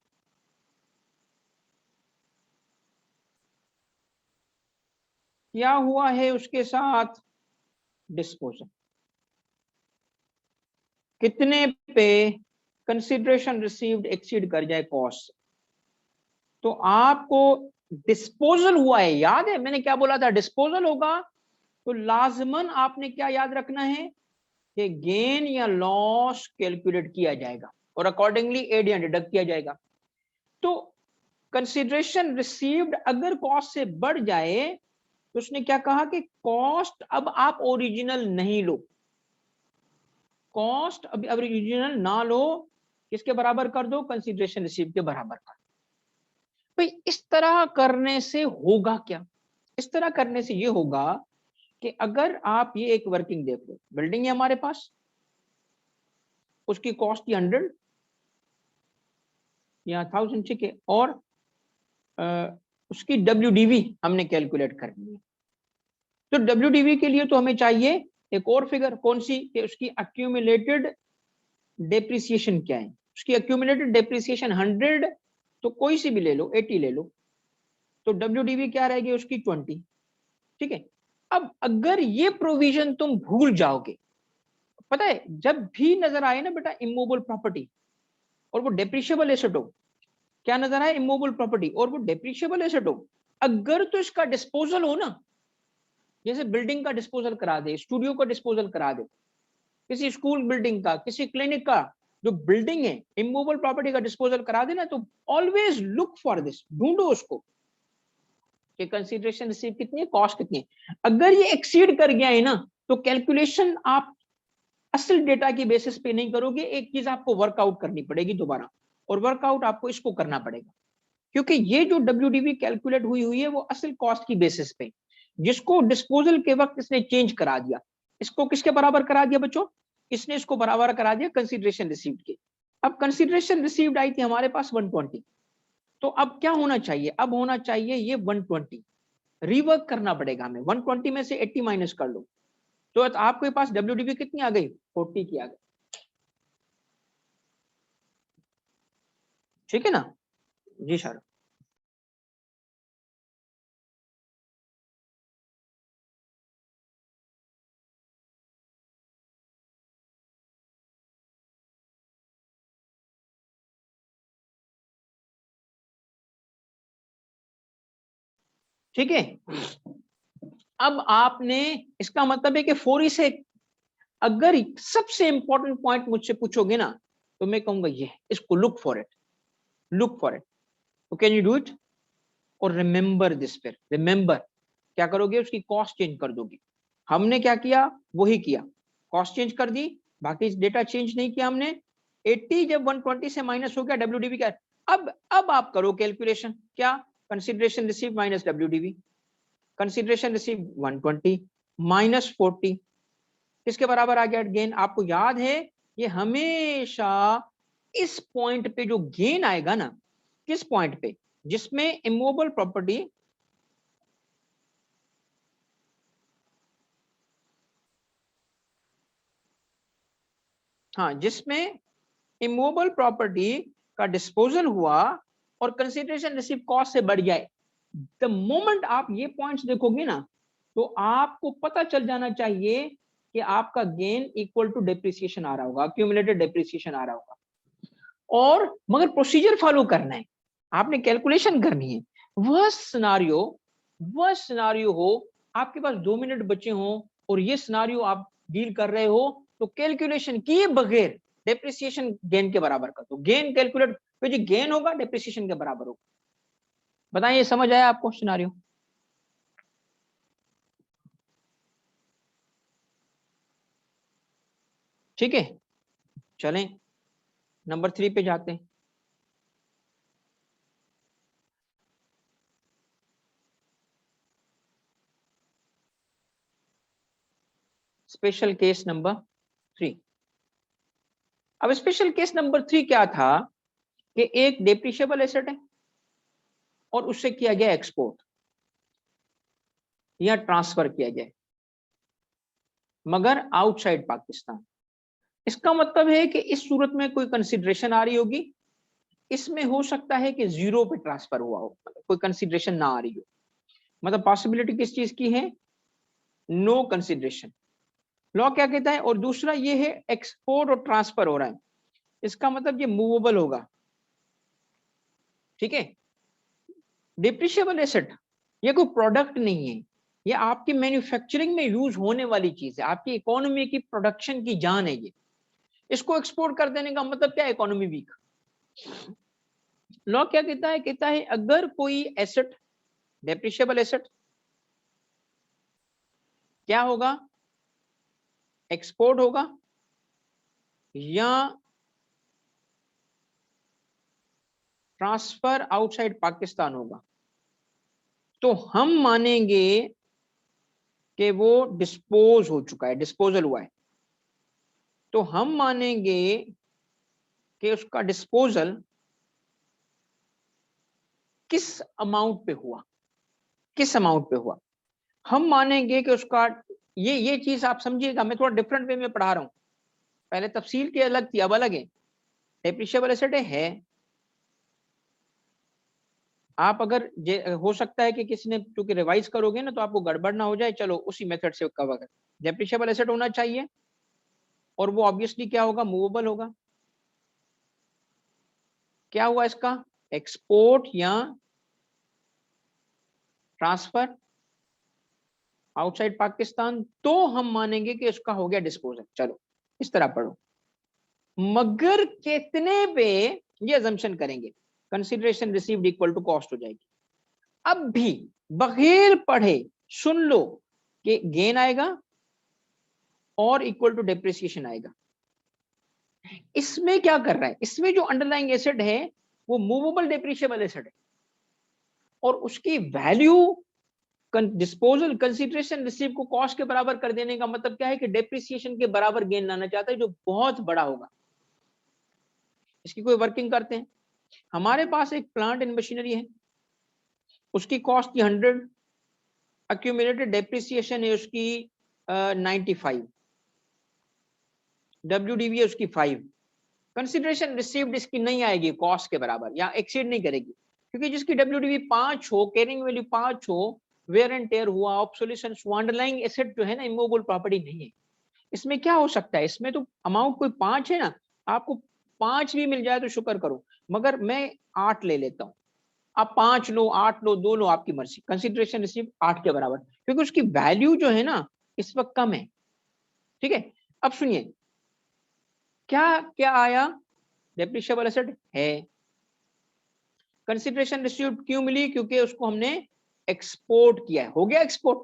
Speaker 1: क्या हुआ है उसके साथ? डिस्पोजल। कितने पे? कंसिडरेशन रिसीव्ड एक्सीड कर जाए कॉस्ट। तो आपको डिस्पोजल हुआ है, याद है मैंने क्या बोला था? डिस्पोजल होगा तो लाजमन आपने क्या याद रखना है कि गेन या लॉस कैलकुलेट किया जाएगा और अकॉर्डिंगली एड या डिडक्ट किया जाएगा। तो कंसिडरेशन रिसीव्ड अगर कॉस्ट से बढ़ जाए तो उसने क्या कहा कि कॉस्ट अब आप ओरिजिनल नहीं लो, कॉस्ट अब ओरिजिनल ना लो, किसके बराबर कर दो? कंसिडरेशन रिसीव के बराबर कर। भाई इस तरह करने से होगा क्या? इस तरह करने से ये होगा कि अगर आप ये एक वर्किंग देख लो, बिल्डिंग है हमारे पास, उसकी कॉस्ट की 100 या 1000, ठीक है, और उसकी WDV हमने कैलकुलेट करनी है। तो WDV के लिए तो हमें चाहिए एक और फिगर, कौन सी, कि उसकी अक्यूमुलेटेड डेप्रिसिएशन क्या है। उसकी अक्यूमुलेटेड डेप्रिसिएशन 100, तो कोई सी भी ले लो, 80 ले लो, तो WDV क्या रहेगी उसकी 20, ठीक है। अब अगर ये प्रोविजन तुम भूल जाओगे, पता है जब भी नजर आए ना बेटा इमूवेबल प्रॉपर्टी और वो डेप्रिशिएबल एसेट हो, क्या नजर आए, इमूवेबल प्रॉपर्टी और वो डेप्रिशिएबल एसेट हो, अगर तो इसका डिस्पोजल हो ना, जैसे बिल्डिंग का डिस्पोजल करा दे, स्टूडियो का डिस्पोजल करा दे, किसी स्कूल बिल्डिंग का, किसी क्लिनिक का जो बिल्डिंग है, इमूवेबल प्रॉपर्टी का डिस्पोजल करा देना, तो ऑलवेज लुक फॉर दिस, ढूंढो उसको कि कंसीडरेशन रिसीव कितनी है, कॉस्ट कितनी है। अगर ये एक्सीड कर गया है ना, तो कैलकुलेशन आप असल डेटा की बेसिस पे नहीं करोगे, एक चीज आपको वर्कआउट करनी पड़ेगी दोबारा, और वर्कआउट आपको इसको करना पड़ेगा, क्योंकि ये जो WDV कैलकुलेट हुई है वो असल कॉस्ट की बेसिस पे, जिसको डिस्पोजल के वक्त इसने चेंज करा दिया, इसको किसके बराबर करा दिया बच्चों, इसने इसको बराबर करा दिया कंसीडरेशन रिसीव्ड के। अब कंसीडरेशन रिसीव्ड आई थी हमारे पास 120, तो अब क्या होना चाहिए, अब होना चाहिए ये 120, रिवर्क करना पड़ेगा हमें, 120 में से 80 माइनस कर लो, तो आपके पास WDV कितनी आ गई, 40 की आ गई, ठीक है ना जी सर। ठीक है, अब आपने, इसका मतलब है कि 4 से, अगर सबसे इंपॉर्टेंट पॉइंट मुझसे पूछोगे ना, तो मैं कहूंगा ये, इसको look for it, look for it, can you do it, और रिमेंबर दिस, फिर रिमेंबर क्या करोगे, उसकी कॉस्ट चेंज कर दोगे। हमने क्या किया, वही किया, कॉस्ट चेंज कर दी, बाकी डेटा चेंज नहीं किया हमने। 80 जब 120 से माइनस हो गया, WDV क्या, अब आप करो कैलकुलेशन, क्या, consideration receive minus WDV, consideration receive 120 minus 40 किसके बराबर आ गया गेन, आपको याद है ये हमेशा इस पॉइंट पे जो गेन आएगा ना, किस पॉइंट पे, जिसमें इमूवेबल प्रॉपर्टी, हाँ, जिसमें इमूवेबल प्रॉपर्टी का डिस्पोजल हुआ और कंसिडरेशन रिसीव कॉस्ट से बढ़ जाए, द मोमेंट आप ये पॉइंट्स देखोगे ना, तो आपको पता चल जाना चाहिए कि आपका गेन इक्वल टू डेप्रिसिएशन आ रहा होगा, अक्यूमुलेटेड डेप्रिसिएशन आ रहा होगा, और मगर प्रोसीजर फॉलो करना है, आपने कैलकुलेशन करनी है। वह सिनारियो हो, आपके पास 2 मिनट बचे हो और ये सिनारियो आप डील कर रहे हो, तो कैलकुलेशन किए बगैर डेप्रिसिएशन गेन के बराबर कर दो, गेन कैलकुलेट, तो जो गेन होगा डेप्रिसिएशन के बराबर होगा। बताइए समझ आया आपको सिनारियो, ठीक है। चलें नंबर 3 पे जाते हैं। Special case number 3। अब स्पेशल केस नंबर 3 क्या था, कि एक डेप्रिशिएबल एसेट है और उससे किया गया एक्सपोर्ट या ट्रांसफर किया गया, मगर आउटसाइड पाकिस्तान। इसका मतलब है कि इस सूरत में कोई कंसिडरेशन आ रही होगी, इसमें हो सकता है कि जीरो पे ट्रांसफर हुआ हो, कोई कंसिडरेशन ना आ रही हो, मतलब पॉसिबिलिटी किस चीज की है, नो कंसिडरेशन, लॉ क्या कहता है। और दूसरा ये है एक्सपोर्ट और ट्रांसफर हो रहा है, इसका मतलब ये मूवेबल होगा, ठीक है। डिप्रिशिएबल एसेट ये कोई प्रोडक्ट नहीं है, ये आपकी मैन्युफैक्चरिंग में यूज होने वाली चीज है, आपकी इकोनॉमी की प्रोडक्शन की जान है ये, इसको एक्सपोर्ट कर देने का मतलब क्या है, इकोनॉमी वीक। लॉ क्या कहता है, कहता है अगर कोई एसेट, डेप्रिशिएबल एसेट क्या होगा, एक्सपोर्ट होगा या ट्रांसफर आउटसाइड पाकिस्तान होगा, तो हम मानेंगे कि वो डिस्पोज हो चुका है, डिस्पोजल हुआ है, तो हम मानेंगे कि उसका डिस्पोजल किस अमाउंट पे हुआ, किस अमाउंट पे हुआ। हम मानेंगे कि उसका ये चीज आप समझिएगा, मैं थोड़ा डिफरेंट वे में पढ़ा रहा हूं, पहले तफसील की अलग थी, अब अलग है। डेप्रिशिएबल एसेट है, आप अगर हो सकता है कि किसी ने क्योंकि रिवाइज करोगे ना तो आपको गड़बड़ ना हो जाए, चलो उसी मेथड से कवर कर। डेप्रिशिएबल एसेट होना चाहिए और वो ऑब्वियसली क्या होगा, मूवेबल होगा। क्या हुआ इसका, एक्सपोर्ट या ट्रांसफर आउटसाइड पाकिस्तान, तो हम मानेंगे कि उसका हो गया डिस्पोजल। चलो इस तरह पढ़ो, मगर कितने पे ये अजम्पशन करेंगे, consideration received equal to cost हो जाएगी। अब भी बगैर पढ़े सुन लो कि गेन आएगा और इक्वल टू डेप्रिसिएशन आएगा। इसमें क्या कर रहा है, इसमें जो अंडरलाइंग एसेट है वो मूवेबल डेप्रिशिएबल एसेट है और उसकी वैल्यू डिस्पोजल कंसीडरेशन रिसीव को कॉस्ट के बराबर कर देने का मतलब क्या है कि डेप्रिसिएशन के बराबर गेन लाना चाहता है जो बहुत बड़ा होगा। इसकी कोई वर्किंग करते हैं, हमारे पास एक प्लांट एंड मशीनरी है, उसकी कॉस्ट की 100, एक्यूमुलेटेड डेप्रिसिएशन है उसकी 95, WDV है उसकी 5, कंसीडरेशन रिसीव्ड इसकी नहीं आएगी कॉस्ट के बराबर या एक्सीड नहीं करेगी, क्योंकि जिसकी WDV 5 हो, कैरिंग वैल्यू 5 हो, वेयर एंड टेयर हुआ, ऑब्सोल्यूशन हुआ, अंडरलाइंग एसेट जो है ना इमूवेबल प्रॉपर्टी नहीं है। इसमें क्या हो सकता है, इसमें तो अमाउंट कोई 5 है ना, आपको 5 भी मिल जाए तो शुक्र करो, मगर मैं 8 ले लेता हूं, आप 5 लो, 8 लो, 2 लो, आपकी मर्जी। कंसीडरेशन रिसीव 8 के बराबर, क्योंकि उसकी वैल्यू जो है ना इस वक्त कम है। ठीक है, अब सुनिए क्या क्या आया, डेप्रिशिएबल एसेट है। कंसीडरेशन रिसीव्ड क्यों मिली, क्योंकि उसको हमने एक्सपोर्ट किया है, हो गया एक्सपोर्ट,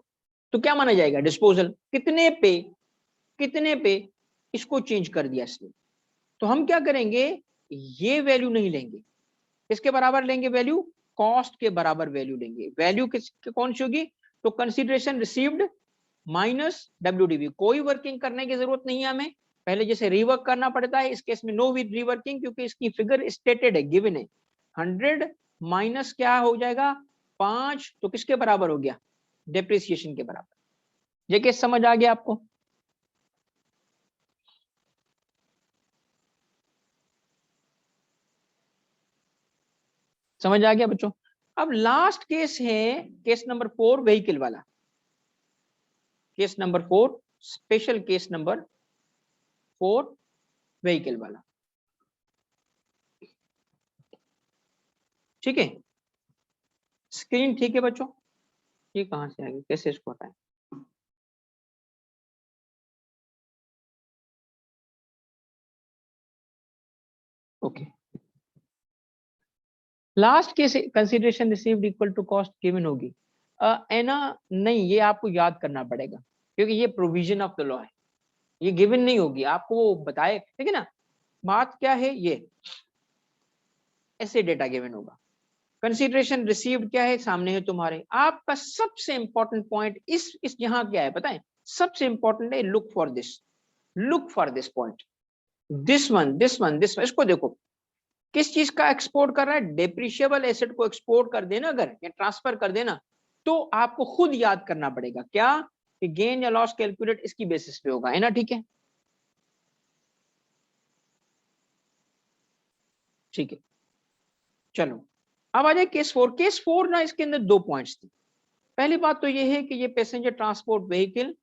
Speaker 1: तो क्या माना जाएगा, डिस्पोजल। कितने पे, कितने पे, इसको चेंज कर दिया इसने, तो हम क्या करेंगे, ये वैल्यू नहीं लेंगे, किसके बराबर लेंगे वैल्यू, कॉस्ट के बराबर वैल्यू लेंगे। वैल्यू किस कौन सी होगी, तो कंसीडरेशन रिसीव्ड माइनस WDV। कोई वर्किंग करने की जरूरत नहीं है हमें, पहले जैसे रीवर्क करना पड़ता है, इस केस में नो विद रीवर्किंग, क्योंकि इसकी फिगर स्टेटेड है, गिवन है। 100 माइनस क्या हो जाएगा 5, तो किसके बराबर हो गया, डेप्रिसिएशन के बराबर। ये केस समझ आ गया आपको, समझ आ गया बच्चों। अब लास्ट केस है केस नंबर 4, व्हीकल वाला, case number 4, special case number 4, vehicle वाला। ठीक है, स्क्रीन ठीक है बच्चों, ये कहां से आ गई, कैसे इसको हटाएं, okay. Last case consideration received equal to cost given होगी, एना नहीं, ये आपको याद करना पड़ेगा क्योंकि ये प्रोविजन ऑफ द लॉ है, ये गिवन नहीं होगी, आपको वो बताए, ठीक है ना। बात क्या है, ये ऐसे डेटा गिवन होगा। कंसीडरेशन रिसीव्ड क्या है, सामने है तुम्हारे। आपका सबसे इंपॉर्टेंट पॉइंट इस यहां क्या है पता है, सबसे इंपॉर्टेंट है, look for this, look for this point, this one, this one, this one. इसको देखो, किस चीज का एक्सपोर्ट कर रहा है, डेप्रिशिएबल एसेट को एक्सपोर्ट कर देना अगर, या ट्रांसफर कर देना, तो आपको खुद याद करना पड़ेगा क्या, कि गेन या लॉस कैलकुलेट इसकी बेसिस पे होगा, है ना। ठीक है, ठीक है, चलो अब आ जाए केस 4। केस 4 ना, इसके अंदर 2 पॉइंट्स थे। पहली बात तो ये है कि ये passenger transport vehicle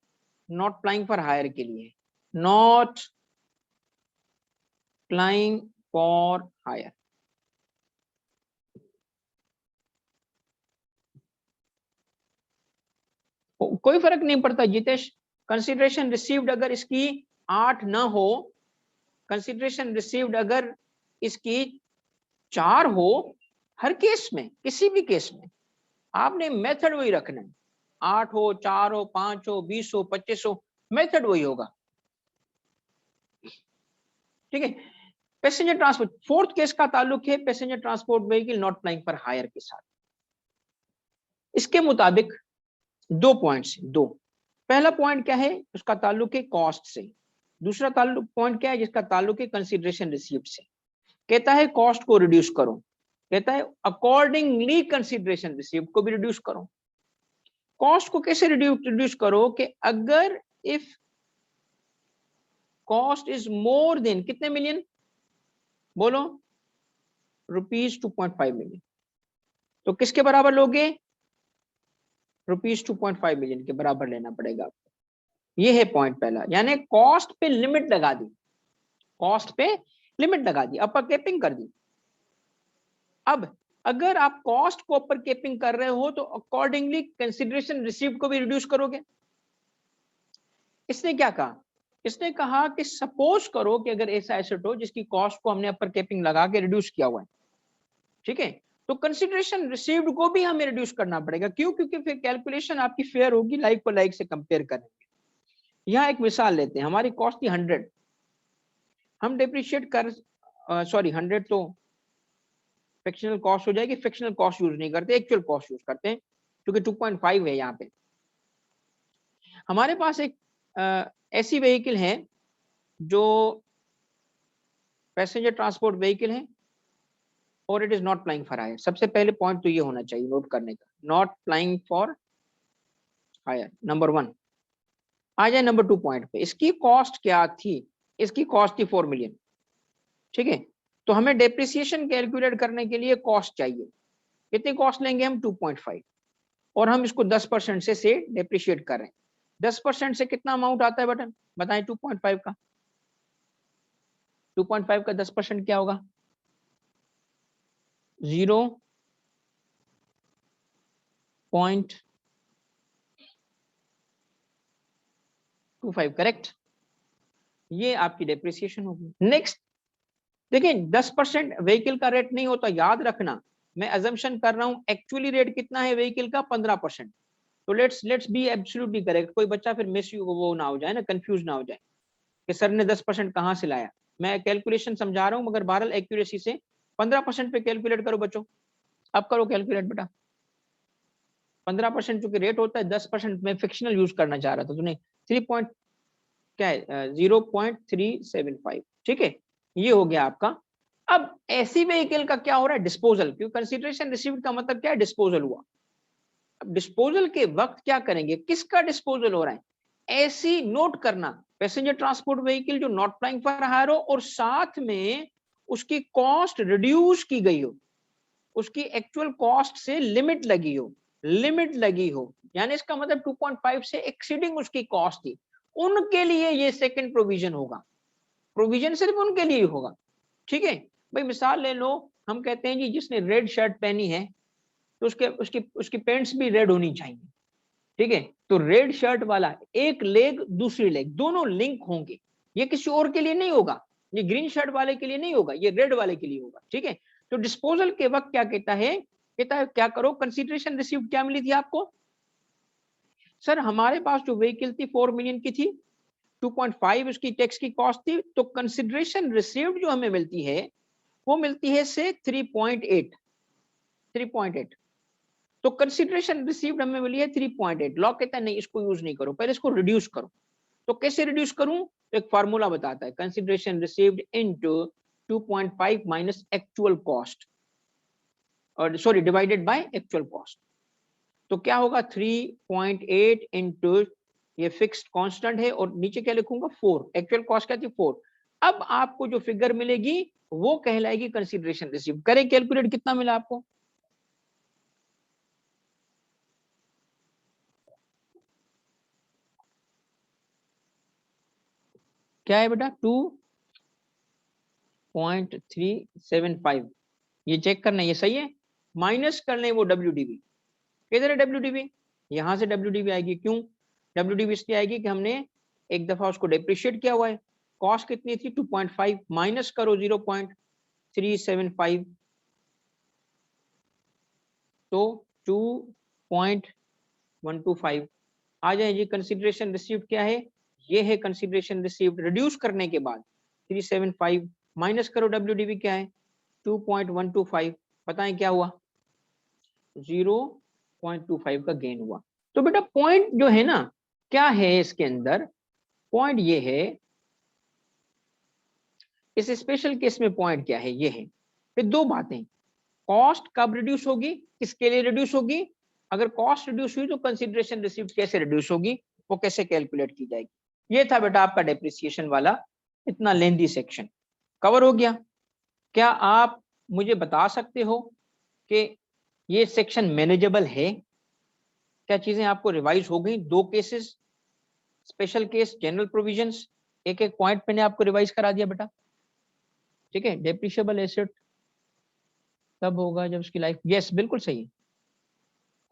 Speaker 1: not flying for hire के लिए, नॉट फ्लाइंग फॉर हायर। कोई फर्क नहीं पड़ता जितेश, कंसिडरेशन रिसीव्ड अगर इसकी 8 ना हो, कंसिडरेशन रिसीव्ड अगर इसकी 4 हो, हर केस में, किसी भी केस में आपने मेथड वही रखना है, 8 हो, 4 हो, 5 हो, 20 हो, 25 हो, मेथड वही होगा। ठीक है, पैसेंजर ट्रांसपोर्ट, फोर्थ केस का ताल्लुक है passenger transport vehicle not flying for hire के साथ। इसके मुताबिक 2 पॉइंट्स, 2 पहला पॉइंट क्या है, उसका ताल्लुक है कॉस्ट से। दूसरा ताल्लुक पॉइंट क्या है, जिसका ताल्लुक है कंसिडरेशन रिसीव्ड से। कहता है कॉस्ट को रिड्यूस करो, कहता है अकॉर्डिंगली कंसिडरेशन रिसीव्ड को भी रिड्यूस करो। कॉस्ट को कैसे रिड्यूस करो कि अगर if cost is more than कितने मिलियन, बोलो, रुपीज 2.5 मिलियन, तो किसके बराबर लोगे, रुपीज 2.5 मिलियन के बराबर लेना पड़ेगा आपको। ये है पॉइंट पहला, यानी कॉस्ट पे लिमिट लगा दी, कॉस्ट पे लिमिट लगा दी, अपर कैपिंग कर दी। अब अगर आप कॉस्ट को अपर कैपिंग कर रहे हो तो अकॉर्डिंगली कंसिडरेशन रिसीव्ड को भी रिड्यूस करोगे। इसने क्या कहा, इसने कहा कि सपोज करो कि अगर ऐसा एसेट हो जिसकी कॉस्ट को हमने अपर कैपिंग लगा के रिड्यूस किया हुआ है, ठीक है, तो कंसिडरेशन रिसीव्ड को भी हमें रिड्यूस करना पड़ेगा। क्यों, क्योंकि फिर कैलकुलेशन आपकी फेयर होगी, लाइक को लाइक से कंपेयर करेंगे। यहाँ एक मिसाल लेते हैं, हमारी कॉस्ट थी 100, हम डिप्रिशिएट कर 100 तो फ्रिक्शनल कॉस्ट हो जाएगी, फ्रिक्शनल कॉस्ट यूज नहीं करते, एक्चुअल कॉस्ट यूज करते हैं, क्योंकि 2.5 है यहाँ पे। हमारे पास एक ऐसी व्हीकल है जो पैसेंजर ट्रांसपोर्ट व्हीकल है और it is not flying for hire. सबसे पहले पॉइंट तो ये होना चाहिए नोट करने का, not flying for hire, number 1। आ जाए नंबर 2 पॉइंट पे, इसकी कॉस्ट क्या थी, इसकी कॉस्ट थी 4 मिलियन, ठीक है। तो हमें डेप्रिसिएशन कैलकुलेट करने के लिए कॉस्ट चाहिए, कितनी कॉस्ट लेंगे हम, 2.5, और हम इसको 10% से डेप्रिशिएट कर रहे हैं। 10% से कितना अमाउंट आता है बटन, बताएं 2.5 का, 2.5 का 10% क्या होगा, 0.25, करेक्ट। ये आपकी डेप्रिसिएशन होगी। नेक्स्ट देखिए, 10% व्हीकल का रेट नहीं होता, याद रखना, मैं अजम्पशन कर रहा हूं एक्चुअली रेट कितना है व्हीकल का, 15%। तो लेट्स बी एब्सोल्युटली करेक्ट, कोई बच्चा फिर मिस वो ना हो जाए ना, कंफ्यूज ना हो जाए कि सर ने 10% कहां से लाया। मैं कैलकुलेशन समझा रहा हूं मगर बहरहाल एक्यूरेसी से 15% पे कैलकुलेट करो बच्चों, अब करो कैलकुलेट बेटा। 15% चूंकि रेट होता है, 10% में फिक्शनल यूज करना चाह रहा था तूने, 3 क्या है 0.375, ठीक है, ये हो गया आपका। अब ऐसी व्हीकल का क्या हो रहा है, डिस्पोजल, क्योंकि कंसीडरेशन रिसीव्ड का मतलब क्या है, डिस्पोजल हुआ। अब डिस्पोजल के वक्त क्या करेंगे, किसका डिस्पोजल हो रहा है, ऐसी नोट करना, पैसेंजर ट्रांसपोर्ट व्हीकल जो नॉट फ्लाइंग फॉर हायर हो और साथ में उसकी कॉस्ट रिड्यूस की गई हो, उसकी एक्चुअल कॉस्ट से लिमिट लगी हो, लिमिट लगी हो, यानी इसका मतलब 2.5 से एक्सीडिंग उसकी कॉस्ट थी, उनके लिए ये सेकंड प्रोविजन होगा। प्रोविजन सिर्फ उनके लिए होगा, ठीक है। भाई मिसाल ले लो, हम कहते हैं जी जिसने रेड शर्ट पहनी है तो उसके उसकी उसकी पैंट्स भी रेड होनी चाहिए, ठीक है। तो रेड शर्ट वाला एक लेग दूसरी लेग दोनों लिंक होंगे, ये किसी और के लिए नहीं होगा, ये ग्रीन शर्ट वाले के लिए नहीं होगा, ये रेड वाले के लिए होगा, ठीक है। तो डिस्पोजल के वक्त क्या कहता है, कहता है क्या करो, कंसीडरेशन रिसीव्ड क्या मिली थी आपको, सर हमारे पास जो व्हीकल थी 4 मिलियन की थी, 2.5 उसकी टैक्स की कॉस्ट थी, तो कंसीडरेशन रिसीव्ड जो हमें मिलती है वो मिलती है से 3.8, 3.8। तो कंसीडरेशन रिसीव्ड हमें मिली है 3.8। लॉ कहता है नहीं इसको यूज नहीं करो, पहले इसको रिड्यूस करो। तो कैसे रिड्यूस करूं, तो एक फार्मूला बताता है, consideration received into 2.5 minus actual cost, और sorry divided by actual cost. तो क्या होगा 3.8 इंटू, ये फिक्स्ड कांस्टेंट है, और नीचे क्या लिखूंगा 4, एक्चुअल कॉस्ट क्या थी 4। अब आपको जो फिगर मिलेगी वो कहलाएगी कंसीडरेशन रिसीव्ड। करें कैलकुलेट, कितना मिला आपको, क्या है बेटा 2.375, ये चेक करना ये सही है, माइनस कर लें वो WDV, किधर है WDV, यहां से WDV आएगी। क्यों WDV इसलिए आएगी कि हमने एक दफा उसको डेप्रिशिएट किया हुआ है, कॉस्ट कितनी थी 2.5, माइनस करो 0.375, तो 2.125 आ जाए जी। कंसीडरेशन रिसीव्ड क्या है, ये है कंसीडरेशन रिसीव्ड, रिड्यूस करने के बाद 375 माइनस करो WDV क्या है 2.125, बताएं क्या हुआ, 0.25 का गेन हुआ। तो बेटा पॉइंट जो है ना, क्या है इसके अंदर पॉइंट, ये है इस स्पेशल केस में पॉइंट क्या है, ये है फिर दो बातें, कॉस्ट कब रिड्यूस होगी, किसके लिए रिड्यूस होगी, अगर कॉस्ट रिड्यूस हुई तो कंसिडरेशन रिसीव्ड कैसे रिड्यूस होगी, वो कैसे कैलकुलेट की जाएगी। ये था बेटा आपका डेप्रिसिएशन वाला इतना लेंथी सेक्शन कवर हो गया। क्या आप मुझे बता सकते हो कि ये सेक्शन मैनेजेबल है, क्या चीजें आपको रिवाइज हो गई, दो cases, special case, general provisions, एक एक पॉइंट मैंने आपको रिवाइज करा दिया बेटा, ठीक है। डेप्रिशिएबल एसेट तब होगा जब उसकी लाइफ, यस बिल्कुल सही,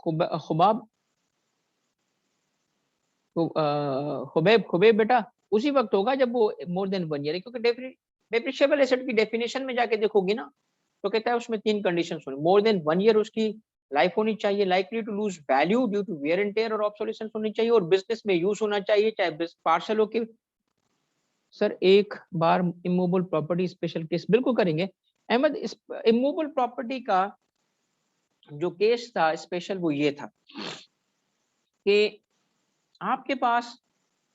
Speaker 1: खुबाब खुबैब खुबैब बेटा उसी वक्त होगा जब वो मोर देन 1 ईयर है, क्योंकि डेप्रिशिएबल एसेट की डेफिनेशन में जाके देखोगी ना तो कहता है उसमें 3 कंडीशंस होनी, मोर देन 1 ईयर उसकी लाइफ होनी चाहिए, likely to lose value due to wear and tear और ऑब्सोलेसेंस होनी चाहिए, और बिजनेस में यूज होना चाहिए, चाहे पार्शल हो के। सर एक बार इमूवेबल प्रॉपर्टी स्पेशल केस बिल्कुल करेंगे अहमद। इस इमूवेबल प्रॉपर्टी का जो केस था स्पेशल वो ये था कि आपके पास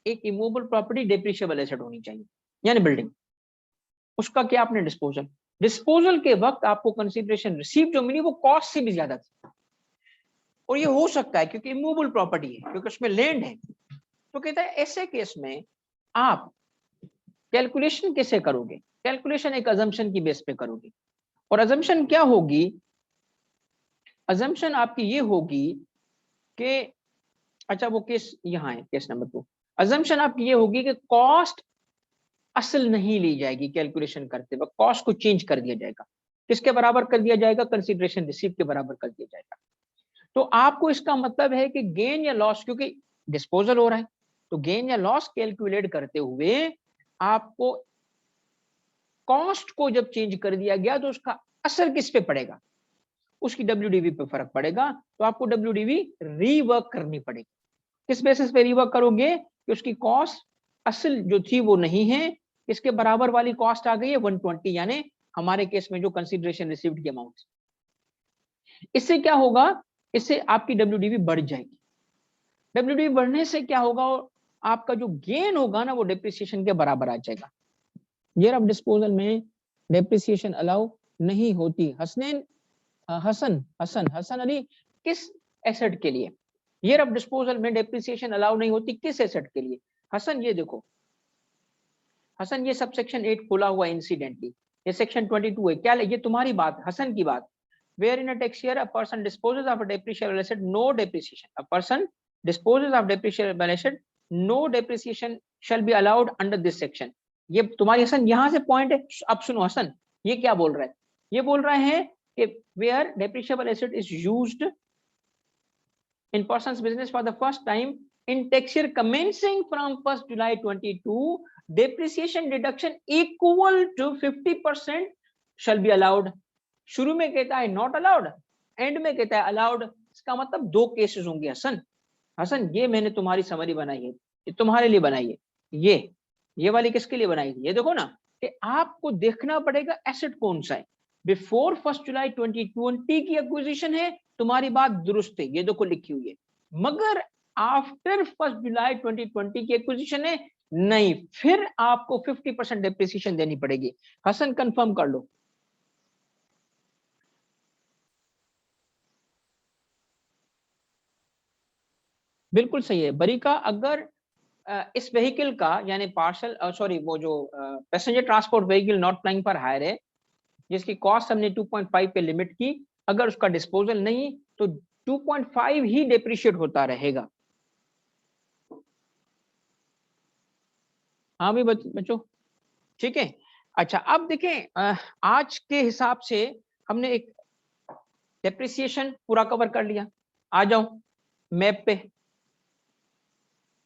Speaker 1: एक इमूवेबल प्रॉपर्टी डेप्रिशिएबल एसेट होनी चाहिए, यानी बिल्डिंग, उसका क्या आपने डिस्पोजल, डिस्पोजल के वक्त आपको कंसीडरेशन रिसीव जो मिली वो कॉस्ट से भी ज्यादा थी, और ये हो सकता है क्योंकि इमूवेबल प्रॉपर्टी है, क्योंकि उसमें लैंड है। तो कहता है ऐसे केस में आप कैलकुलेशन कैसे करोगे, कैलकुलेशन एक अजम्पशन की बेस पे करोगे, और अजम्पशन क्या होगी, अजम्पशन आपकी ये होगी कि अच्छा वो केस यहाँ है, केस नंबर 2, अजम्पशन आपकी ये होगी कि कॉस्ट असल नहीं ली जाएगी, कैलकुलेशन करते वक्त कॉस्ट को चेंज कर दिया जाएगा, किसके बराबर कर दिया जाएगा, कंसीडरेशन रिसीव के बराबर कर दिया जाएगा। तो आपको इसका मतलब है कि गेन या लॉस, क्योंकि डिस्पोजल हो रहा है तो गेन या लॉस कैलकुलेट करते हुए आपको कॉस्ट को जब चेंज कर दिया गया तो उसका असर किस पे पड़ेगा, उसकी डब्ल्यूडीवी पे फर्क पड़ेगा, तो आपको डब्ल्यूडीवी रीवर्क करनी पड़ेगी। किस बेसिस पे रीवर्क करोगे कि उसकी कॉस्ट असल जो थी वो नहीं है, इसके बराबर वाली कॉस्ट आ गई है 120, यानी हमारे केस में जो कंसीडरेशन रिसीव्ड की अमाउंट। इससे क्या होगा, इससे आपकी डब्ल्यूडीवी बढ़ जाएगी, डब्ल्यूडीवी बढ़ने से क्या होगा, आपका जो गेन होगा ना वो डेप्रिसिएशन के बराबर आ जाएगा। ईयर ऑफ डिस्पोजल में डेप्रिसिएशन अलाउ नहीं होती। हसनैन हसन हसन हसन अली, किस एसेट के लिए ईयर ऑफ डिस्पोजल में डेप्रिसिएशन अलाउ नहीं होती, किस एसेट के लिए। हसन ये देखो, हसन ये सब सेक्शन 8 खोला हुआ इंसिडेंटली, ये सेक्शन 22 है, क्या ये तुम्हारी बात, हसन की बात, where in a tax year a person disposes of a depreciable asset, no depreciation, a person disposes of depreciable asset, no depreciation shall be allowed under this section. ये तुम्हारी हसन यहां से पॉइंट है। अब सुनो हसन ये क्या बोल रहा है, ये बोल रहे हैं कि where depreciable asset is used in person's business for the first time in tax year commencing from 1st July 22, depreciation deduction equal to 50% shall be allowed। शुरू में कहता है नॉट अलाउड, एंड में कहता है अलाउड, इसका मतलब दो केसेस होंगे। हसन हसन ये मैंने तुम्हारी समरी बनाई है, ये तुम्हारे लिए बनाई है, ये वाली किसके लिए बनाई है, ये देखो ना कि आपको देखना पड़ेगा एसेट कौन सा है। बिफोर 1 जुलाई 2020 की एक्विजिशन है, तुम्हारी बात दुरुस्त है, ये देखो लिखी हुई है, मगर आफ्टर 1 जुलाई 2020 की एक्विजिशन है नहीं, फिर आपको 50% डेप्रिसिएशन देनी पड़ेगी। हसन कंफर्म कर लो। बिल्कुल सही है बरीका, अगर इस व्हीकल का यानी पार्सल सॉरी वो जो passenger transport vehicle not flying पर हायर है, जिसकी कॉस्ट हमने 2.5 पे लिमिट की, अगर उसका डिस्पोजल नहीं तो 2.5 ही डेप्रिशिएट होता रहेगा। हाँ भी बच्चों ठीक है। अच्छा अब देखें आज के हिसाब से हमने एक डेप्रिसिएशन पूरा कवर कर लिया। आ जाओ मैप पे,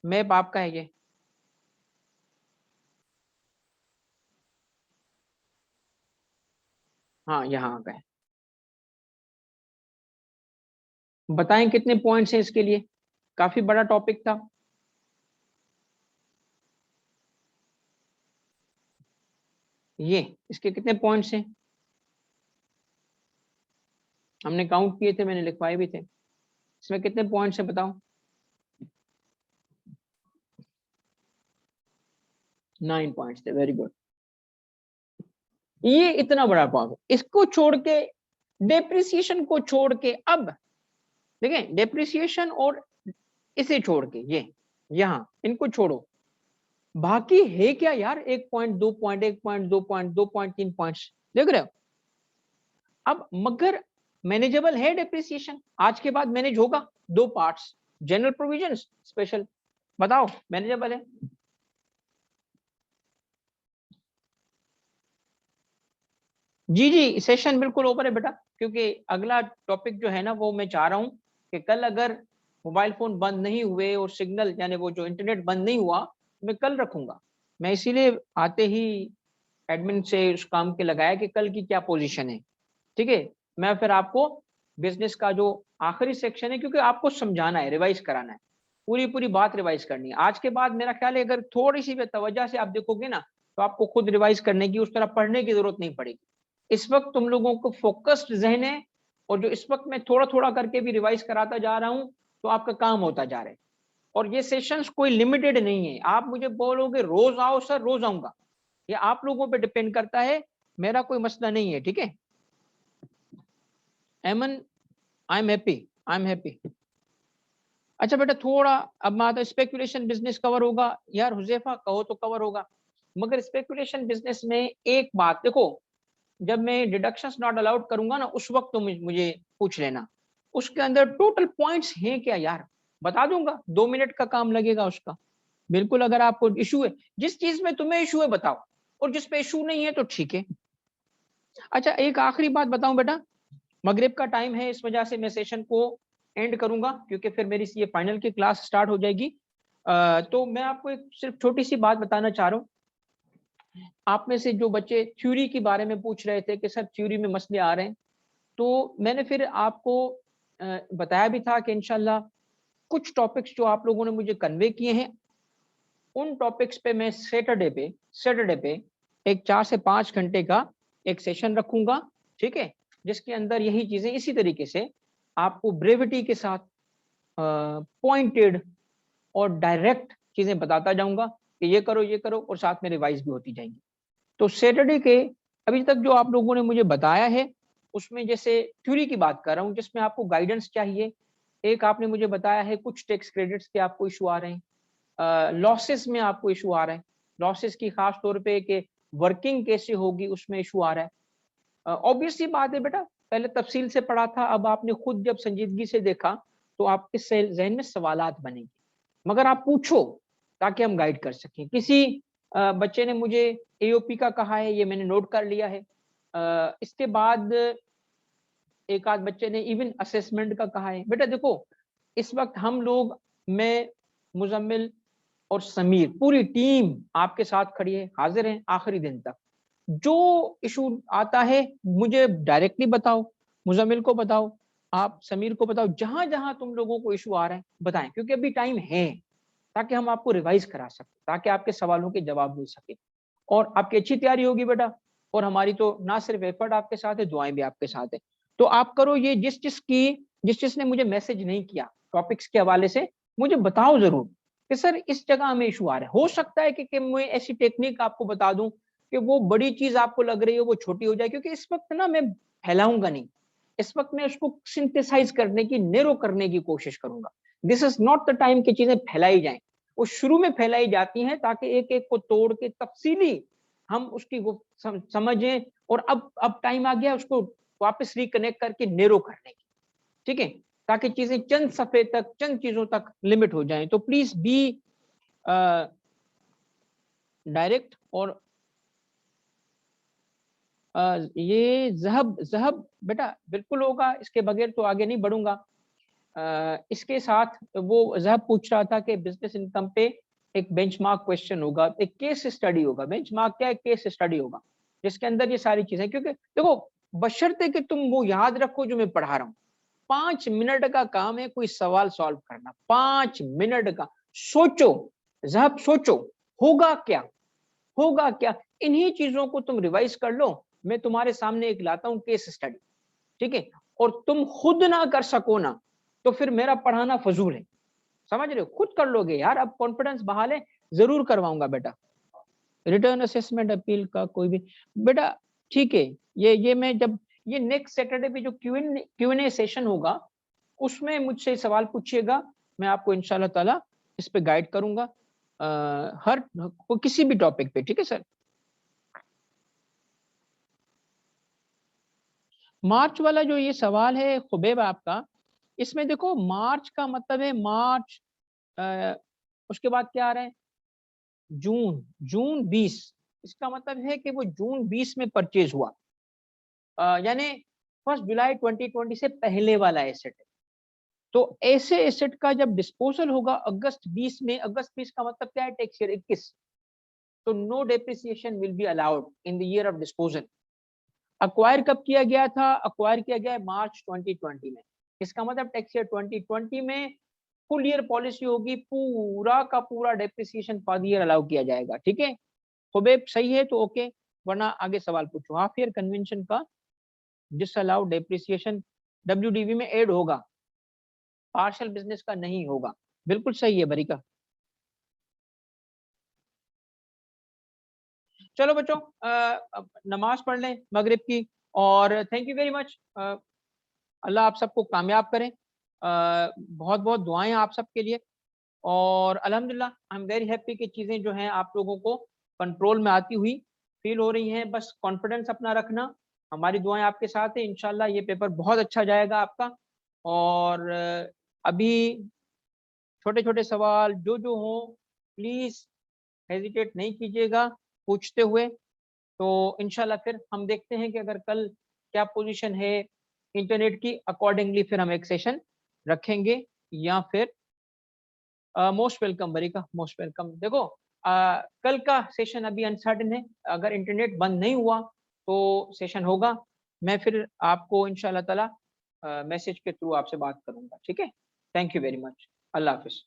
Speaker 1: मैप आपका है ये, हाँ यहाँ आ गए। बताएं कितने पॉइंट्स हैं इसके लिए, काफी बड़ा टॉपिक था। ये इसके कितने पॉइंट्स हैं, हमने काउंट किए थे, मैंने लिखवाए भी थे, इसमें कितने पॉइंट्स हैं बताओ। 9 पॉइंट्स थे, वेरी गुड। ये इतना बड़ा पॉइंट, इसको छोड़ के, डेप्रिसिएशन को छोड़ के, अब देखें डेप्रिसिएशन और इसे छोड़ के, ये यहां इनको छोड़ो, बाकी है क्या यार? 1 point, 2 point, 1 point, 2 point, 2 point, 3 points, देख रहे हो? अब मगर मैनेजेबल है डेप्रिसिएशन, आज के बाद मैनेज होगा। 2 पार्ट्स, जनरल प्रोविजंस, स्पेशल, बताओ मैनेजेबल है? जी जी, सेशन बिल्कुल ओपन है बेटा, क्योंकि अगला टॉपिक जो है ना वो मैं चाह रहा हूं कि कल अगर मोबाइल फोन बंद नहीं हुए और सिग्नल यानी वो जो इंटरनेट बंद नहीं हुआ, मैं कल रखूंगा। मैं इसीलिए आते ही एडमिन से उस काम के लगाया कि कल की क्या पोजीशन है, ठीक है? मैं फिर आपको बिजनेस का जो आखिरी सेक्शन है, क्योंकि आपको समझाना है, रिवाइज कराना है, पूरी पूरी बात रिवाइज करनी है। आज के बाद मेरा ख्याल है अगर थोड़ी सी भी तवज्जो से आप देखोगे ना, तो आपको खुद रिवाइज करने की, उस तरह पढ़ने की जरूरत नहीं पड़ेगी। इस वक्त तुम लोगों को फोकस्ड जहन है, और जो इस वक्त मैं थोड़ा थोड़ा करके भी रिवाइज कराता जा रहा हूं, तो आपका काम होता जा रहा है। और ये सेशंस कोई लिमिटेड नहीं है, आप मुझे बोलोगे रोज आओ सर, रोज आऊंगा, ये आप लोगों पे डिपेंड करता है, मेरा कोई मसला नहीं है, ठीक है? एमन, I am happy, I am happy. अच्छा बेटा, थोड़ा अब मैं आता, स्पेकुलेशन बिजनेस कवर होगा यार, हुजैफा कहो तो कवर होगा, मगर स्पेकुलेशन बिजनेस में एक बात देखो, जब मैं डिडक्शंस नॉट अलाउड करूंगा ना, उस वक्त तो मुझे पूछ लेना, उसके अंदर टोटल पॉइंट्स हैं क्या यार, बता दूंगा, 2 मिनट का काम लगेगा उसका। बिल्कुल, अगर आपको इशू है, जिस चीज में तुम्हें इशू है बताओ, और जिस पे इशू नहीं है तो ठीक है। अच्छा, एक आखिरी बात बताऊं बेटा, मगरिब का टाइम है, इस वजह से मैं सेशन को एंड करूंगा, क्योंकि फिर मेरी ये फाइनल की क्लास स्टार्ट हो जाएगी। तो मैं आपको एक सिर्फ छोटी सी बात बताना चाह रहा हूँ। आप में से जो बच्चे थ्योरी के बारे में पूछ रहे थे कि सर थ्योरी में मसले आ रहे हैं, तो मैंने फिर आपको बताया भी था कि इंशाल्लाह कुछ टॉपिक्स जो आप लोगों ने मुझे कन्वे किए हैं, उन टॉपिक्स पे मैं सैटरडे पे एक 4 से 5 घंटे का एक सेशन रखूंगा, ठीक है? जिसके अंदर यही चीजें इसी तरीके से आपको ब्रेविटी के साथ पॉइंटेड और डायरेक्ट चीजें बताता जाऊंगा कि ये करो, और साथ में रिवाइज भी होती जाएंगी। तो सैटरडे के अभी तक जो आप लोगों ने मुझे बताया है, उसमें जैसे थ्योरी की बात कर रहा हूँ, जिसमें आपको गाइडेंस चाहिए। एक आपने मुझे बताया है कुछ टैक्स क्रेडिट्स के आपको इशू आ रहे हैं, लॉसेस में आपको इशू आ रहा है, लॉसेस की खास तौर पे कि वर्किंग कैसे होगी उसमें इशू आ रहा है। ऑब्वियसली बात है बेटा, पहले तफसील से पढ़ा था, अब आपने खुद जब संजीदगी से देखा, तो आपके जहन में सवालात बनेंगे, मगर आप पूछो ताकि हम गाइड कर सकें। किसी बच्चे ने मुझे एओपी का कहा है, ये मैंने नोट कर लिया है। इसके बाद एक आध बच्चे ने इवन असेसमेंट का कहा है। बेटा देखो, इस वक्त हम लोग, मैं, मुजम्मिल और समीर, पूरी टीम आपके साथ खड़ी है, हाजिर हैं आखिरी दिन तक। जो इशू आता है मुझे डायरेक्टली बताओ, मुजम्मिल को बताओ, आप समीर को बताओ, जहां जहां तुम लोगों को इशू आ रहा है बताएं, क्योंकि अभी टाइम है, ताकि हम आपको रिवाइज करा सकें, ताकि आपके सवालों के जवाब मिल सके, और आपकी अच्छी तैयारी होगी बेटा। और हमारी तो ना सिर्फ एफर्ट आपके साथ है, दुआएं भी आपके साथ है। तो आप करो ये, जिस जिसने मुझे मैसेज नहीं किया टॉपिक्स के हवाले से, मुझे बताओ जरूर कि सर इस जगह हमें इशू आ रहा है। हो सकता है कि मैं ऐसी टेक्निक आपको बता दूं कि वो बड़ी चीज आपको लग रही है वो छोटी हो जाए, क्योंकि इस वक्त ना मैं फैलाऊंगा नहीं, इस वक्त मैं उसको सिंथेसाइज करने की, नेरो करने की कोशिश करूंगा। This is not the time कि चीजें फैलाई जाएं, वो शुरू में फैलाई जाती हैं ताकि एक एक को तोड़ के तफसीली हम उसकी वो समझें, और अब टाइम आ गया उसको वापस रिकनेक्ट करके नेरो करने की, ठीक है? ताकि चीजें चंद सफे तक, चंद चीजों तक लिमिट हो जाएं। तो प्लीज बी डायरेक्ट। और ये जहब जहब बेटा बिल्कुल होगा, इसके बगैर तो आगे नहीं बढ़ूंगा। इसके साथ वो जहब पूछ रहा था कि बिजनेस इनकम पे एक बेंचमार्क क्वेश्चन होगा, एक केस स्टडी होगा। बेंचमार्क क्या है? केस स्टडी होगा, जिसके अंदर ये सारी चीजें, क्योंकि देखो बशर्ते कि तुम वो याद रखो जो मैं पढ़ा रहा हूँ। 5 मिनट का काम है कोई सवाल सॉल्व करना, 5 मिनट का। सोचो, जहब सोचो, होगा क्या, होगा क्या? इन्हीं चीजों को तुम रिवाइज कर लो। मैं तुम्हारे सामने एक लाता हूँ केस स्टडी, ठीक है? और तुम खुद ना कर सको ना, तो फिर मेरा पढ़ाना फजूल है, समझ रहे हो? खुद कर लोगे यार, अब कॉन्फिडेंस बहाल है, जरूर करवाऊंगा बेटा। रिटर्न असेसमेंट अपील का कोई भी बेटा, ठीक है, ये मैं जब ये नेक्स्ट सैटरडे पे जो क्यूएनए सेशन होगा उसमें मुझसे सवाल पूछिएगा, मैं आपको इंशाल्लाह ताला इस पे गाइड करूंगा हर किसी भी टॉपिक पे, ठीक है सर। मार्च वाला जो ये सवाल है खुबैब आपका, इसमें देखो मार्च का मतलब है मार्च, उसके बाद क्या आ रहा है जून, जून 20, इसका मतलब है कि वो जून 20 में परचेज हुआ, यानी 1 जुलाई 2020 से पहले वाला एसेट है। तो ऐसे एसेट का जब डिस्पोजल होगा अगस्त 20 में, अगस्त 20 का मतलब क्या है टैक्स ईयर 21, तो no depreciation will be allowed in the year of disposal. Acquire कब किया गया था, अक्वायर किया गया है मार्च 2020 में, इसका मतलब टैक्स ईयर 2020 में फुल ईयर पॉलिसी होगी, पूरा का पूरा depreciation for the year allow किया जाएगा, ठीक है। खुबैब सही है तो ओके, वरना आगे सवाल पूछो। हाफ ईयर कन्वेंशन का डिसअलाउड डेप्रिसिएशन डब्ल्यूडीवी में ऐड होगा, पार्शियल बिजनेस का नहीं होगा, बिल्कुल सही है बरीका। चलो बच्चों नमाज पढ़ लें मगरिब की, और थैंक यू वेरी मच, अल्लाह आप सबको कामयाब करें, बहुत बहुत दुआएं आप सबके लिए, और अल्हम्दुलिल्लाह आई एम वेरी हैप्पी कि चीज़ें जो हैं आप लोगों को कंट्रोल में आती हुई फील हो रही हैं। बस कॉन्फिडेंस अपना रखना, हमारी दुआएं आपके साथ हैं, इंशाल्लाह ये पेपर बहुत अच्छा जाएगा आपका। और अभी छोटे छोटे सवाल जो जो हो प्लीज़ हेजिटेट नहीं कीजिएगा पूछते हुए। तो इंशाल्लाह फिर हम देखते हैं कि अगर कल क्या पोजीशन है इंटरनेट की, अकॉर्डिंगली फिर हम एक सेशन रखेंगे, या फिर मोस्ट वेलकम बरीका, मोस्ट वेलकम। देखो कल का सेशन अभी अनसर्टेन है, अगर इंटरनेट बंद नहीं हुआ तो सेशन होगा, मैं फिर आपको इंशाल्लाह ताला मैसेज के थ्रू आपसे बात करूंगा, ठीक है। Thank you very much, Allah Hafiz.